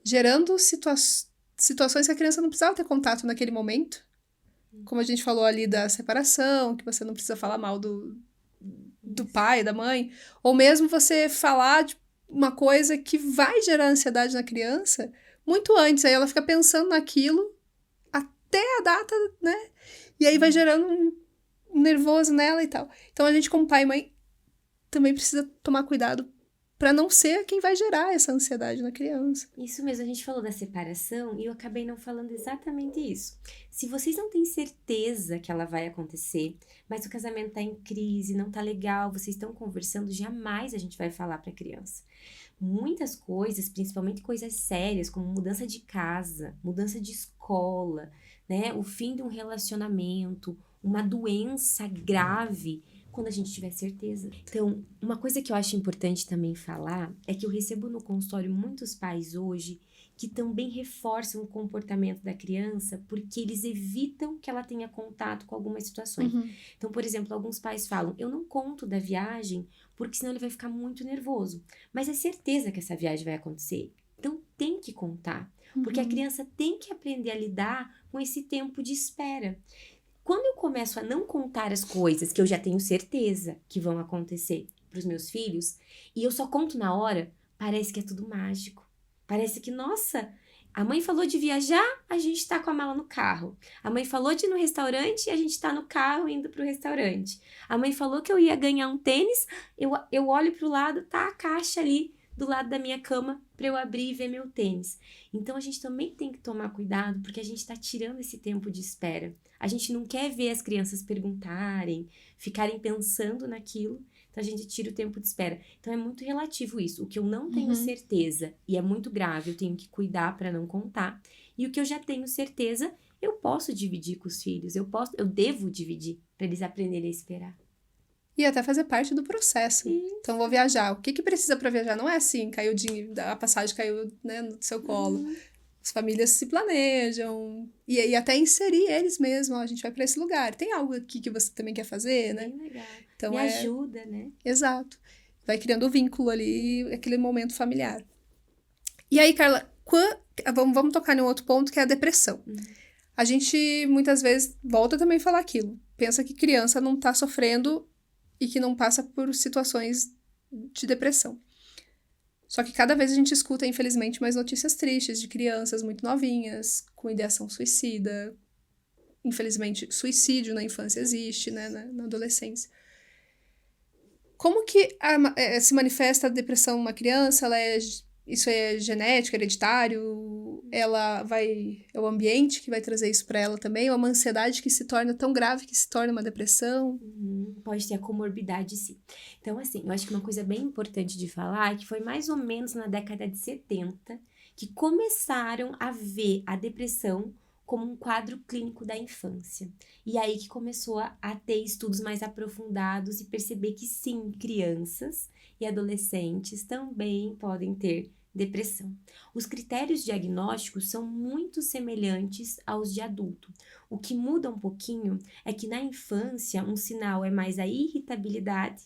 gerando situações que a criança não precisava ter contato naquele momento. Como a gente falou ali da separação, que você não precisa falar mal do pai, da mãe, ou mesmo você falar de uma coisa que vai gerar ansiedade na criança muito antes, aí ela fica pensando naquilo até a data, né? E aí vai gerando um nervoso nela e tal. Então a gente, como pai e mãe, também precisa tomar cuidado para não ser quem vai gerar essa ansiedade na criança. Isso mesmo, a gente falou da separação e eu acabei não falando exatamente isso. Se vocês não têm certeza que ela vai acontecer, mas o casamento tá em crise, não tá legal, vocês estão conversando, jamais a gente vai falar para a criança. Muitas coisas, principalmente coisas sérias, como mudança de casa, mudança de escola, né? O fim de um relacionamento, uma doença grave, quando a gente tiver certeza. Então, uma coisa que eu acho importante também falar é que eu recebo no consultório muitos pais hoje que também reforçam o comportamento da criança porque eles evitam que ela tenha contato com algumas situações. Então, por exemplo, alguns pais falam, eu não conto da viagem porque senão ele vai ficar muito nervoso. Mas é certeza que essa viagem vai acontecer. Então, tem que contar. Porque a criança tem que aprender a lidar com esse tempo de espera. Quando eu começo a não contar as coisas que eu já tenho certeza que vão acontecer para os meus filhos, e eu só conto na hora, parece que é tudo mágico. Parece que, nossa, a mãe falou de viajar, a gente tá com a mala no carro. A mãe falou de ir no restaurante, a gente tá no carro indo pro restaurante. A mãe falou que eu ia ganhar um tênis, eu olho pro lado, tá a caixa ali do lado da minha cama para eu abrir e ver meu tênis. Então, a gente também tem que tomar cuidado, porque a gente está tirando esse tempo de espera. A gente não quer ver as crianças perguntarem, ficarem pensando naquilo, então a gente tira o tempo de espera. Então, é muito relativo isso. O que eu não tenho certeza, e é muito grave, eu tenho que cuidar para não contar. E o que eu já tenho certeza, eu posso dividir com os filhos, eu devo dividir, para eles aprenderem a esperar. E até fazer parte do processo. Isso. Então, vou viajar. O que precisa para viajar? Não é assim, caiu dinheiro, a passagem caiu, né, no seu colo. As famílias se planejam. E até inserir eles mesmos. Ó, a gente vai para esse lugar. Tem algo aqui que você também quer fazer, né? Bem legal. Então, Me ajuda, né? Exato. Vai criando o vínculo ali, aquele momento familiar. E aí, Carla, vamos tocar em um outro ponto, que é a depressão. A gente, muitas vezes, volta também a falar aquilo. Pensa que criança não tá sofrendo e que não passa por situações de depressão. Só que cada vez a gente escuta, infelizmente, mais notícias tristes de crianças muito novinhas, com ideação suicida. Infelizmente, suicídio na infância existe, né, na adolescência. Como que se manifesta a depressão numa criança? Isso é genético, hereditário? É o ambiente que vai trazer isso para ela também? Ou uma ansiedade que se torna tão grave que se torna uma depressão? Pode ter a comorbidade, sim. Então, assim, eu acho que uma coisa bem importante de falar é que foi mais ou menos na década de 70 que começaram a ver a depressão como um quadro clínico da infância. E aí que começou a ter estudos mais aprofundados e perceber que sim, crianças e adolescentes também podem ter depressão. Os critérios diagnósticos são muito semelhantes aos de adulto. O que muda um pouquinho é que na infância um sinal é mais a irritabilidade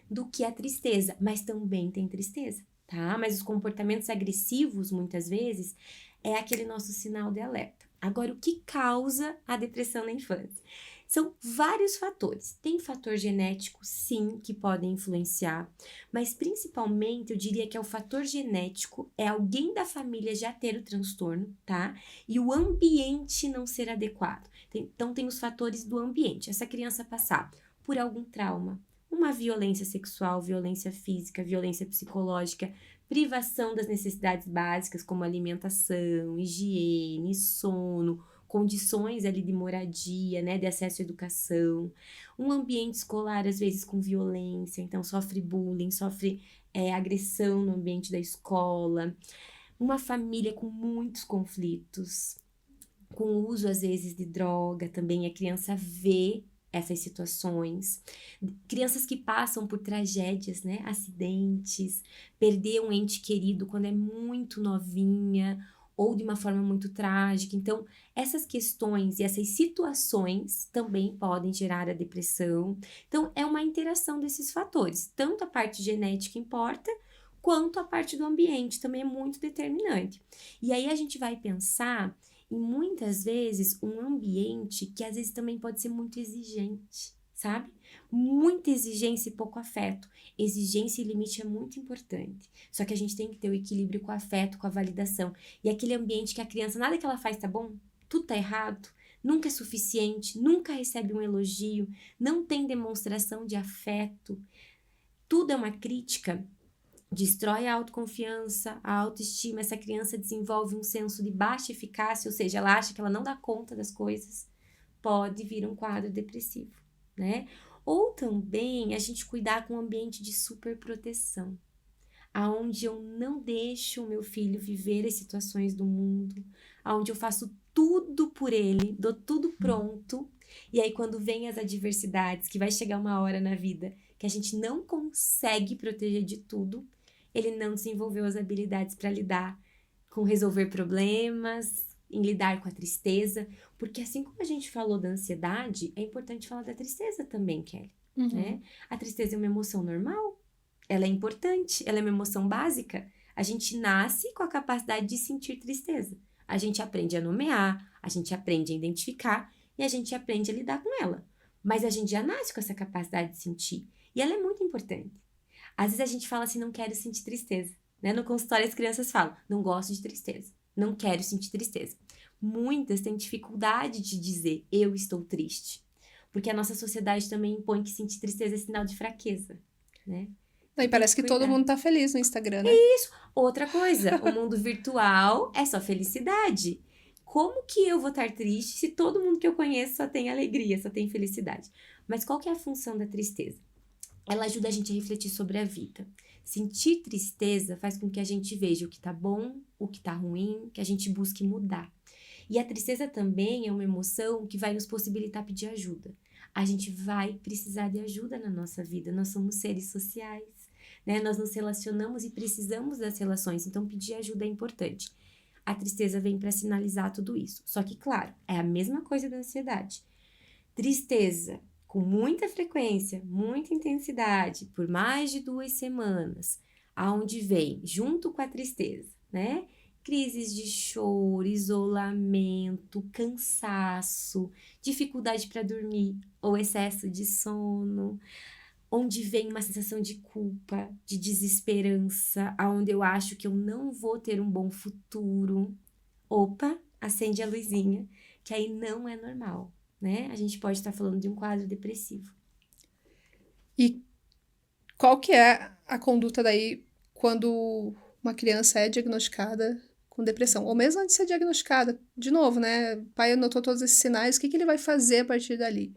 do que a tristeza, mas também tem tristeza, tá? Mas os comportamentos agressivos, muitas vezes, é aquele nosso sinal de alerta. Agora, o que causa a depressão na infância? São vários fatores. Tem fator genético, sim, que podem influenciar, mas principalmente eu diria que é o fator genético, é alguém da família já ter o transtorno, tá? E o ambiente não ser adequado. Então, tem os fatores do ambiente. Essa criança passar por algum trauma, uma violência sexual, violência física, violência psicológica, privação das necessidades básicas como alimentação, higiene, sono, condições ali de moradia, né, de acesso à educação, um ambiente escolar às vezes com violência, então sofre bullying, sofre agressão no ambiente da escola, uma família com muitos conflitos, com o uso às vezes de droga também, a criança vê essas situações, crianças que passam por tragédias, né, acidentes, perder um ente querido quando é muito novinha, ou de uma forma muito trágica. Então, essas questões e essas situações também podem gerar a depressão. Então, é uma interação desses fatores. Tanto a parte genética importa, quanto a parte do ambiente também é muito determinante. E aí a gente vai pensar em muitas vezes um ambiente que às vezes também pode ser muito exigente, sabe? Muita exigência e pouco afeto. Exigência e limite é muito importante. Só que a gente tem que ter o equilíbrio com o afeto, com a validação. E aquele ambiente que a criança, nada que ela faz tá bom, tudo tá errado, nunca é suficiente, nunca recebe um elogio, não tem demonstração de afeto. Tudo é uma crítica. Destrói a autoconfiança, a autoestima, essa criança desenvolve um senso de baixa eficácia, ou seja, ela acha que ela não dá conta das coisas, pode vir um quadro depressivo, né? Ou também a gente cuidar com um ambiente de superproteção, aonde eu não deixo o meu filho viver as situações do mundo, aonde eu faço tudo por ele, dou tudo pronto, e aí quando vem as adversidades, que vai chegar uma hora na vida que a gente não consegue proteger de tudo, ele não desenvolveu as habilidades para lidar com resolver problemas, em lidar com a tristeza, porque assim como a gente falou da ansiedade, é importante falar da tristeza também, Kelly, né? A tristeza é uma emoção normal, ela é importante, ela é uma emoção básica. A gente nasce com a capacidade de sentir tristeza. A gente aprende a nomear, a gente aprende a identificar e a gente aprende a lidar com ela. Mas a gente já nasce com essa capacidade de sentir. E ela é muito importante. Às vezes a gente fala assim, não quero sentir tristeza, né? No consultório as crianças falam, não gosto de tristeza, não quero sentir tristeza. Muitas têm dificuldade de dizer, eu estou triste. Porque a nossa sociedade também impõe que sentir tristeza é sinal de fraqueza, né? E parece que todo mundo tá feliz no Instagram, né? Isso. Outra coisa, o mundo virtual é só felicidade. Como que eu vou estar triste se todo mundo que eu conheço só tem alegria, só tem felicidade? Mas qual que é a função da tristeza? Ela ajuda a gente a refletir sobre a vida. Sentir tristeza faz com que a gente veja o que tá bom, o que tá ruim, que a gente busque mudar. E a tristeza também é uma emoção que vai nos possibilitar pedir ajuda. A gente vai precisar de ajuda na nossa vida, nós somos seres sociais, né? Nós nos relacionamos e precisamos das relações, então pedir ajuda é importante. A tristeza vem para sinalizar tudo isso. Só que, claro, é a mesma coisa da ansiedade. Tristeza com muita frequência, muita intensidade, por mais de 2 semanas, aonde vem, junto com a tristeza, né? Crises de choro, isolamento, cansaço, dificuldade para dormir ou excesso de sono, onde vem uma sensação de culpa, de desesperança, aonde eu acho que eu não vou ter um bom futuro. Opa, acende a luzinha, que aí não é normal, né? A gente pode estar falando de um quadro depressivo. E qual que é a conduta daí quando uma criança é diagnosticada com depressão? Ou mesmo antes de ser diagnosticada, de novo, né? O pai anotou todos esses sinais, o que ele vai fazer a partir dali?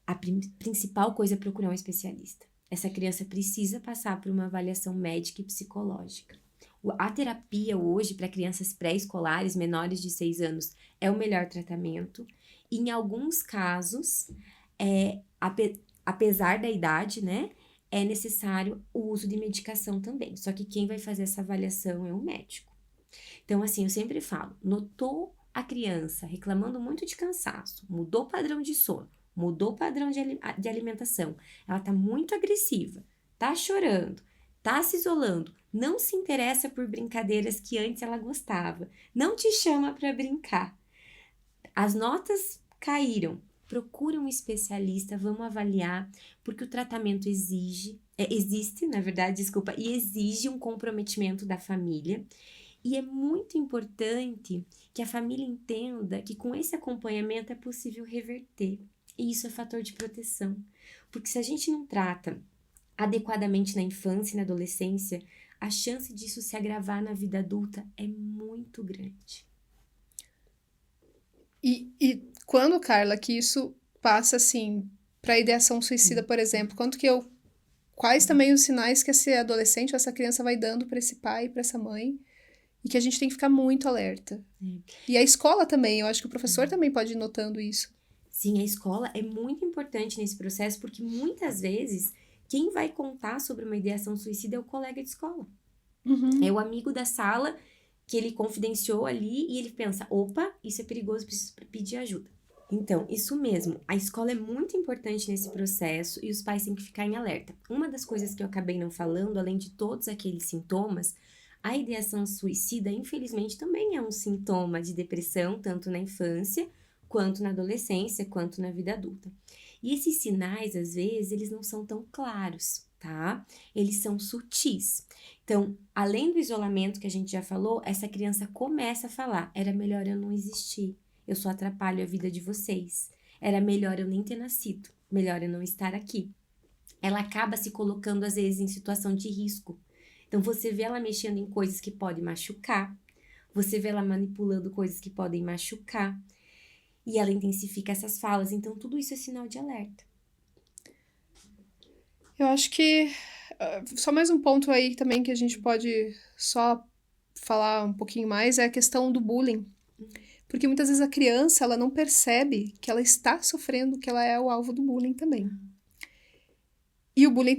A principal coisa é procurar um especialista. Essa criança precisa passar por uma avaliação médica e psicológica. A terapia hoje para crianças pré-escolares menores de 6 anos é o melhor tratamento. E em alguns casos, apesar da idade, né, é necessário o uso de medicação também. Só que quem vai fazer essa avaliação é o médico. Então, assim, eu sempre falo, notou a criança reclamando muito de cansaço, mudou o padrão de sono, mudou o padrão de alimentação, ela tá muito agressiva, tá chorando, tá se isolando, não se interessa por brincadeiras que antes ela gostava, não te chama para brincar, as notas caíram, procura um especialista, vamos avaliar, porque o tratamento existe, na verdade, desculpa, e exige um comprometimento da família. E é muito importante que a família entenda que com esse acompanhamento é possível reverter. E isso é fator de proteção. Porque se a gente não trata adequadamente na infância e na adolescência, a chance disso se agravar na vida adulta é muito grande. E quando, Carla, que isso passa, assim, para a ideação suicida, por exemplo, quais também os sinais que esse adolescente ou essa criança vai dando para esse pai e para essa mãe, e que a gente tem que ficar muito alerta. E a escola também, eu acho que o professor também pode ir notando isso. Sim, a escola é muito importante nesse processo, porque muitas vezes quem vai contar sobre uma ideação suicida é o colega de escola. É o amigo da sala que ele confidenciou ali e ele pensa, opa, isso é perigoso, preciso pedir ajuda. Então, isso mesmo, a escola é muito importante nesse processo e os pais têm que ficar em alerta. Uma das coisas que eu acabei não falando, além de todos aqueles sintomas, a ideação suicida, infelizmente, também é um sintoma de depressão, tanto na infância, quanto na adolescência, quanto na vida adulta. E esses sinais, às vezes, eles não são tão claros, tá? Eles são sutis. Então, além do isolamento que a gente já falou, essa criança começa a falar, era melhor eu não existir, eu só atrapalho a vida de vocês, era melhor eu nem ter nascido, melhor eu não estar aqui. Ela acaba se colocando, às vezes, em situação de risco. Então, você vê ela mexendo em coisas que podem machucar, você vê ela manipulando coisas que podem machucar, e ela intensifica essas falas. Então, tudo isso é sinal de alerta. Eu acho que só mais um ponto aí também que a gente pode só falar um pouquinho mais é a questão do bullying. Porque muitas vezes a criança, ela não percebe que ela está sofrendo, que ela é o alvo do bullying também. E o bullying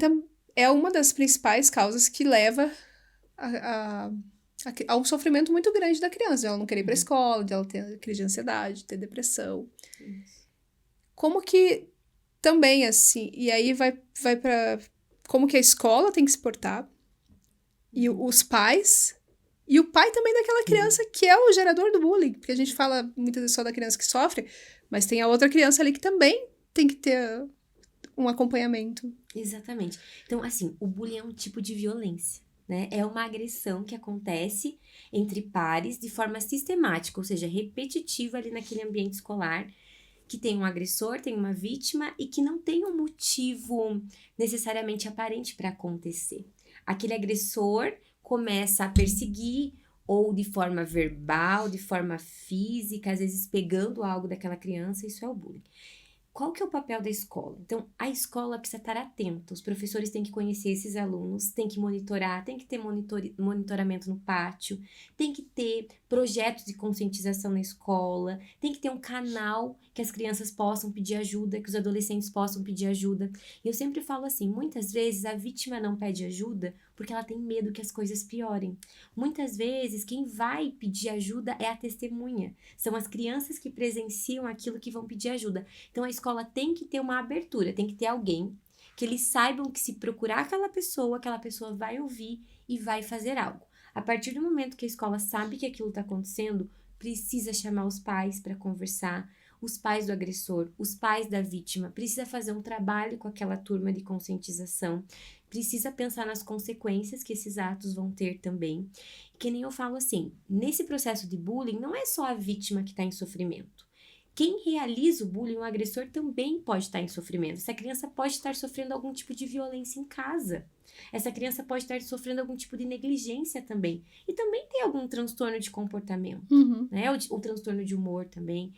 é uma das principais causas que leva a um sofrimento muito grande da criança. De ela não querer ir pra escola, de ela ter crise de ansiedade, ter depressão. Como que também, assim, e aí vai pra como que a escola tem que se portar, e os pais, e o pai também daquela criança que é o gerador do bullying, porque a gente fala muitas vezes só da criança que sofre, mas tem a outra criança ali que também tem que ter um acompanhamento. Exatamente. Então, assim, o bullying é um tipo de violência, né? É uma agressão que acontece entre pares de forma sistemática, ou seja, repetitiva ali naquele ambiente escolar, que tem um agressor, tem uma vítima e que não tem um motivo necessariamente aparente para acontecer. Aquele agressor começa a perseguir ou de forma verbal, de forma física, às vezes pegando algo daquela criança, isso é o bullying. Qual que é o papel da escola? Então, a escola precisa estar atenta, os professores têm que conhecer esses alunos, têm que monitorar, tem que ter monitoramento no pátio, tem que ter projetos de conscientização na escola, tem que ter um canal que as crianças possam pedir ajuda, que os adolescentes possam pedir ajuda. E eu sempre falo assim, muitas vezes a vítima não pede ajuda porque ela tem medo que as coisas piorem. Muitas vezes quem vai pedir ajuda é a testemunha, são as crianças que presenciam aquilo que vão pedir ajuda. Então, a escola tem que ter uma abertura, tem que ter alguém que eles saibam que se procurar aquela pessoa vai ouvir e vai fazer algo. A partir do momento que a escola sabe que aquilo está acontecendo, precisa chamar os pais para conversar, os pais do agressor, os pais da vítima, precisa fazer um trabalho com aquela turma de conscientização, precisa pensar nas consequências que esses atos vão ter também. Que nem eu falo assim, nesse processo de bullying, não é só a vítima que está em sofrimento. Quem realiza o bullying, o agressor, também pode estar em sofrimento. Essa criança pode estar sofrendo algum tipo de violência em casa. Essa criança pode estar sofrendo algum tipo de negligência também. E também tem algum transtorno de comportamento, né? O transtorno de humor também.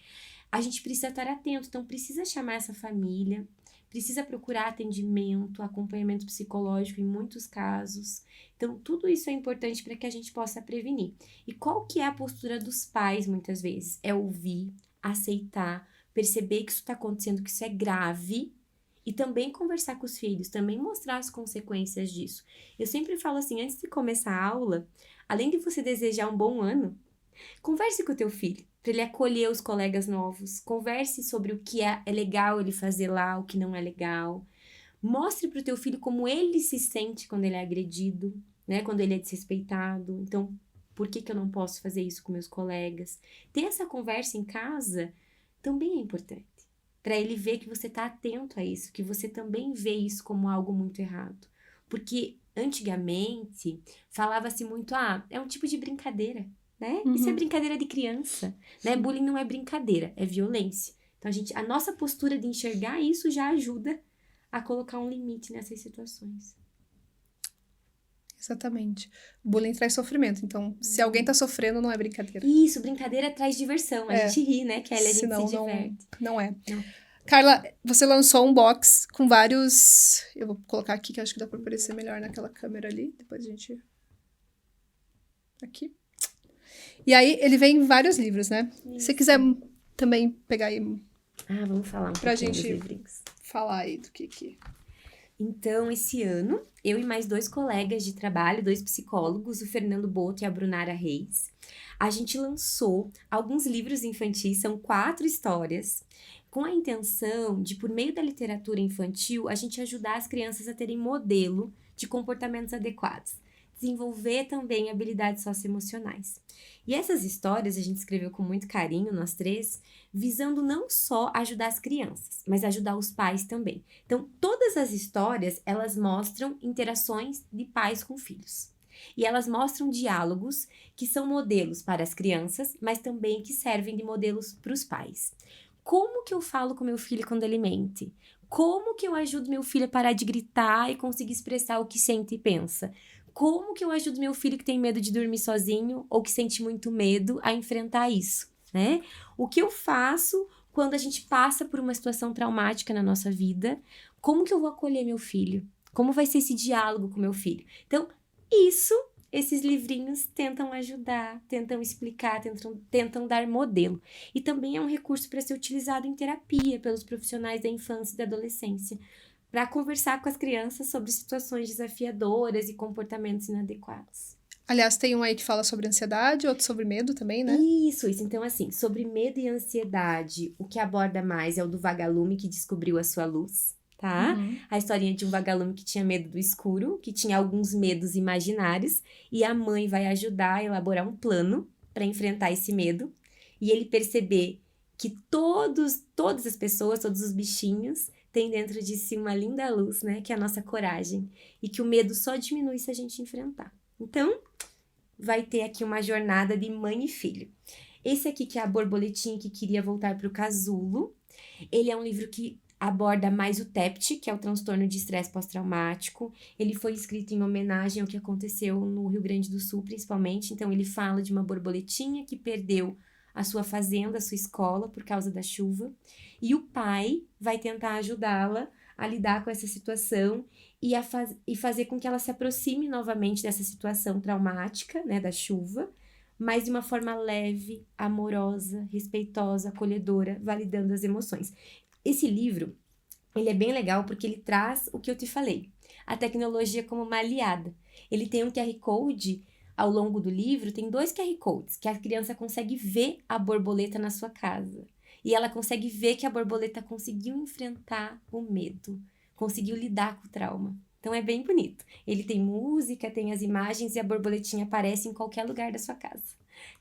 A gente precisa estar atento, então precisa chamar essa família, precisa procurar atendimento, acompanhamento psicológico em muitos casos. Então, tudo isso é importante para que a gente possa prevenir. E qual que é a postura dos pais, muitas vezes? É ouvir, aceitar, perceber que isso está acontecendo, que isso é grave E também conversar com os filhos, também mostrar as consequências disso. Eu sempre falo assim, antes de começar a aula, além de você desejar um bom ano, converse com o teu filho, para ele acolher os colegas novos. Converse sobre o que é legal ele fazer lá, o que não é legal. Mostre para o teu filho como ele se sente quando ele é agredido, né? Quando ele é desrespeitado. Então, por que eu não posso fazer isso com meus colegas? Ter essa conversa em casa também é importante. Para ele ver que você está atento a isso, que você também vê isso como algo muito errado. Porque antigamente falava-se muito, é um tipo de brincadeira, né? Isso é brincadeira de criança, né? Bullying não é brincadeira, é violência. Então a nossa postura de enxergar isso já ajuda a colocar um limite nessas situações. Exatamente. Bullying traz sofrimento, então se alguém tá sofrendo, não é brincadeira. Isso, brincadeira traz diversão, a gente ri, né, Kelly? A gente Senão, se diverte. Não é. Não. Carla, você lançou um box com vários... Eu vou colocar aqui, que acho que dá pra aparecer melhor naquela câmera ali. Depois a gente... Aqui. E aí, ele vem em vários livros, né? Isso. Se você quiser também pegar aí... Vamos falar um pra pouquinho dos gente livrinhos. falar aí do que... Então, esse ano, eu e mais 2 colegas de trabalho, 2 psicólogos, o Fernando Boto e a Brunara Reis, a gente lançou alguns livros infantis, são 4 histórias, com a intenção de, por meio da literatura infantil, a gente ajudar as crianças a terem modelo de comportamentos adequados. Desenvolver também habilidades socioemocionais. E essas histórias a gente escreveu com muito carinho, nós 3, visando não só ajudar as crianças, mas ajudar os pais também. Então, todas as histórias, elas mostram interações de pais com filhos. E elas mostram diálogos que são modelos para as crianças, mas também que servem de modelos para os pais. Como que eu falo com meu filho quando ele mente? Como que eu ajudo meu filho a parar de gritar e conseguir expressar o que sente e pensa? Como que eu ajudo meu filho que tem medo de dormir sozinho ou que sente muito medo a enfrentar isso, né? O que eu faço quando a gente passa por uma situação traumática na nossa vida? Como que eu vou acolher meu filho? Como vai ser esse diálogo com meu filho? Então, esses livrinhos tentam ajudar, tentam explicar, tentam dar modelo. E também é um recurso para ser utilizado em terapia pelos profissionais da infância e da adolescência, para conversar com as crianças sobre situações desafiadoras e comportamentos inadequados. Aliás, tem um aí que fala sobre ansiedade, outro sobre medo também, né? Isso. Então, assim, sobre medo e ansiedade, o que aborda mais é o do vagalume que descobriu a sua luz, tá? A historinha de um vagalume que tinha medo do escuro, que tinha alguns medos imaginários, e a mãe vai ajudar a elaborar um plano para enfrentar esse medo, e ele perceber que todas as pessoas, todos os bichinhos, têm dentro de si uma linda luz, né? Que é a nossa coragem, e que o medo só diminui se a gente enfrentar. Então, vai ter aqui uma jornada de mãe e filho. Esse aqui, que é a borboletinha que queria voltar para o casulo, ele é um livro que aborda mais o TEPT, que é o transtorno de estresse pós-traumático. Ele foi escrito em homenagem ao que aconteceu no Rio Grande do Sul, principalmente. Então, ele fala de uma borboletinha que perdeu a sua fazenda, a sua escola, por causa da chuva. E o pai vai tentar ajudá-la a lidar com essa situação e fazer com que ela se aproxime novamente dessa situação traumática, né, da chuva, mas de uma forma leve, amorosa, respeitosa, acolhedora, validando as emoções. Esse livro, ele é bem legal porque ele traz o que eu te falei, a tecnologia como uma aliada. Ele tem um QR Code, ao longo do livro, tem 2 QR Codes, que a criança consegue ver a borboleta na sua casa. E ela consegue ver que a borboleta conseguiu enfrentar o medo, conseguiu lidar com o trauma. Então é bem bonito. Ele tem música, tem as imagens e a borboletinha aparece em qualquer lugar da sua casa.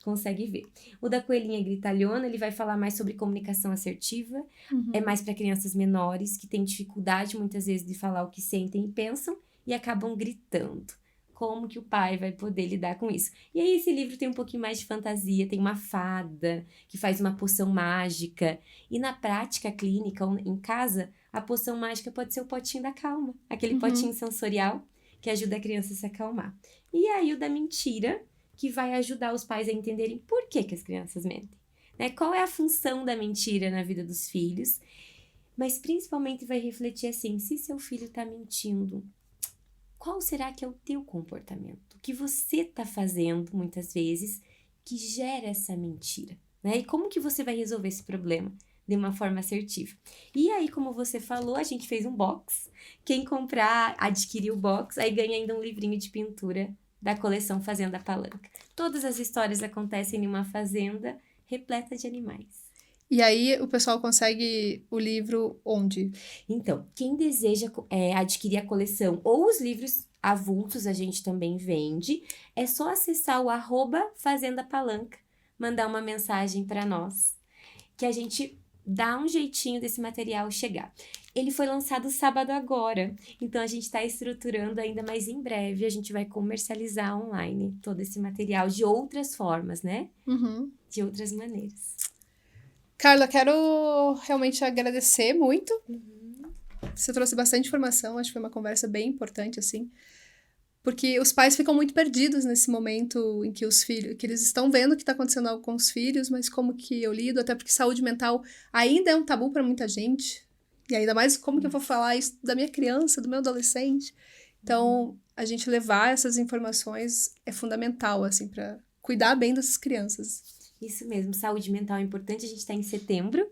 Consegue ver. O da coelhinha gritalhona, ele vai falar mais sobre comunicação assertiva. É mais para crianças menores que têm dificuldade muitas vezes de falar o que sentem e pensam e acabam gritando. Como que o pai vai poder lidar com isso? E aí esse livro tem um pouquinho mais de fantasia, tem uma fada que faz uma poção mágica. E na prática clínica, em casa, a poção mágica pode ser o potinho da calma, aquele potinho sensorial que ajuda a criança a se acalmar. E aí o da mentira, que vai ajudar os pais a entenderem por que as crianças mentem, né? Qual é a função da mentira na vida dos filhos, mas principalmente vai refletir assim, se seu filho está mentindo, qual será que é o teu comportamento? O que você está fazendo, muitas vezes, que gera essa mentira, né? E como que você vai resolver esse problema? de uma forma assertiva. E aí, como você falou, a gente fez um box. Quem comprar, adquirir o box, aí ganha ainda um livrinho de pintura da coleção Fazenda Palanca. Todas as histórias acontecem em uma fazenda repleta de animais. E aí o pessoal consegue o livro onde? Então, quem deseja adquirir a coleção ou os livros avulsos, a gente também vende, é só acessar o @Fazenda Palanca, mandar uma mensagem para nós, que a gente dá um jeitinho desse material chegar. Ele foi lançado sábado agora, então a gente está estruturando ainda, mas em breve a gente vai comercializar online todo esse material de outras formas, né? Uhum. De outras maneiras. Carla, quero realmente agradecer muito. Você trouxe bastante informação, acho que foi uma conversa bem importante, assim. Porque os pais ficam muito perdidos nesse momento em que os filhos, que eles estão vendo que está acontecendo algo com os filhos, mas como que eu lido, até porque saúde mental ainda é um tabu para muita gente. E ainda mais como que eu vou falar isso da minha criança, do meu adolescente. Então, a gente levar essas informações é fundamental, assim, para cuidar bem dessas crianças. Isso mesmo, saúde mental é importante. A gente está em setembro,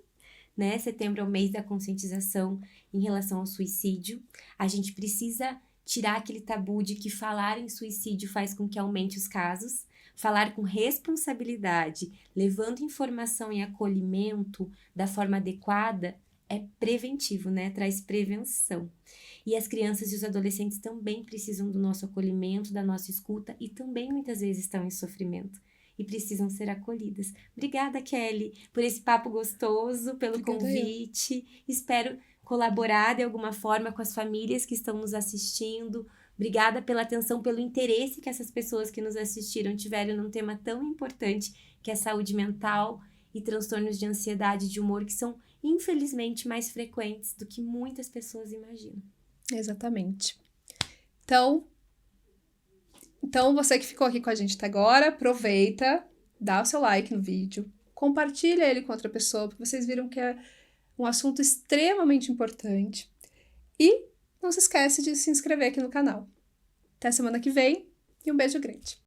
né? Setembro é o mês da conscientização em relação ao suicídio. A gente precisa tirar aquele tabu de que falar em suicídio faz com que aumente os casos. Falar com responsabilidade, levando informação e acolhimento da forma adequada, é preventivo, né? Traz prevenção. E as crianças e os adolescentes também precisam do nosso acolhimento, da nossa escuta e também muitas vezes estão em sofrimento e precisam ser acolhidas. Obrigada, Kelly, por esse papo gostoso, pelo Obrigada convite. Espero colaborar de alguma forma com as famílias que estão nos assistindo. Obrigada pela atenção, pelo interesse que essas pessoas que nos assistiram tiveram num tema tão importante que é saúde mental e transtornos de ansiedade e de humor, que são, infelizmente, mais frequentes do que muitas pessoas imaginam. Exatamente. Então, você que ficou aqui com a gente até agora, aproveita, dá o seu like no vídeo, compartilha ele com outra pessoa, porque vocês viram que é um assunto extremamente importante. E não se esquece de se inscrever aqui no canal. Até semana que vem e um beijo grande.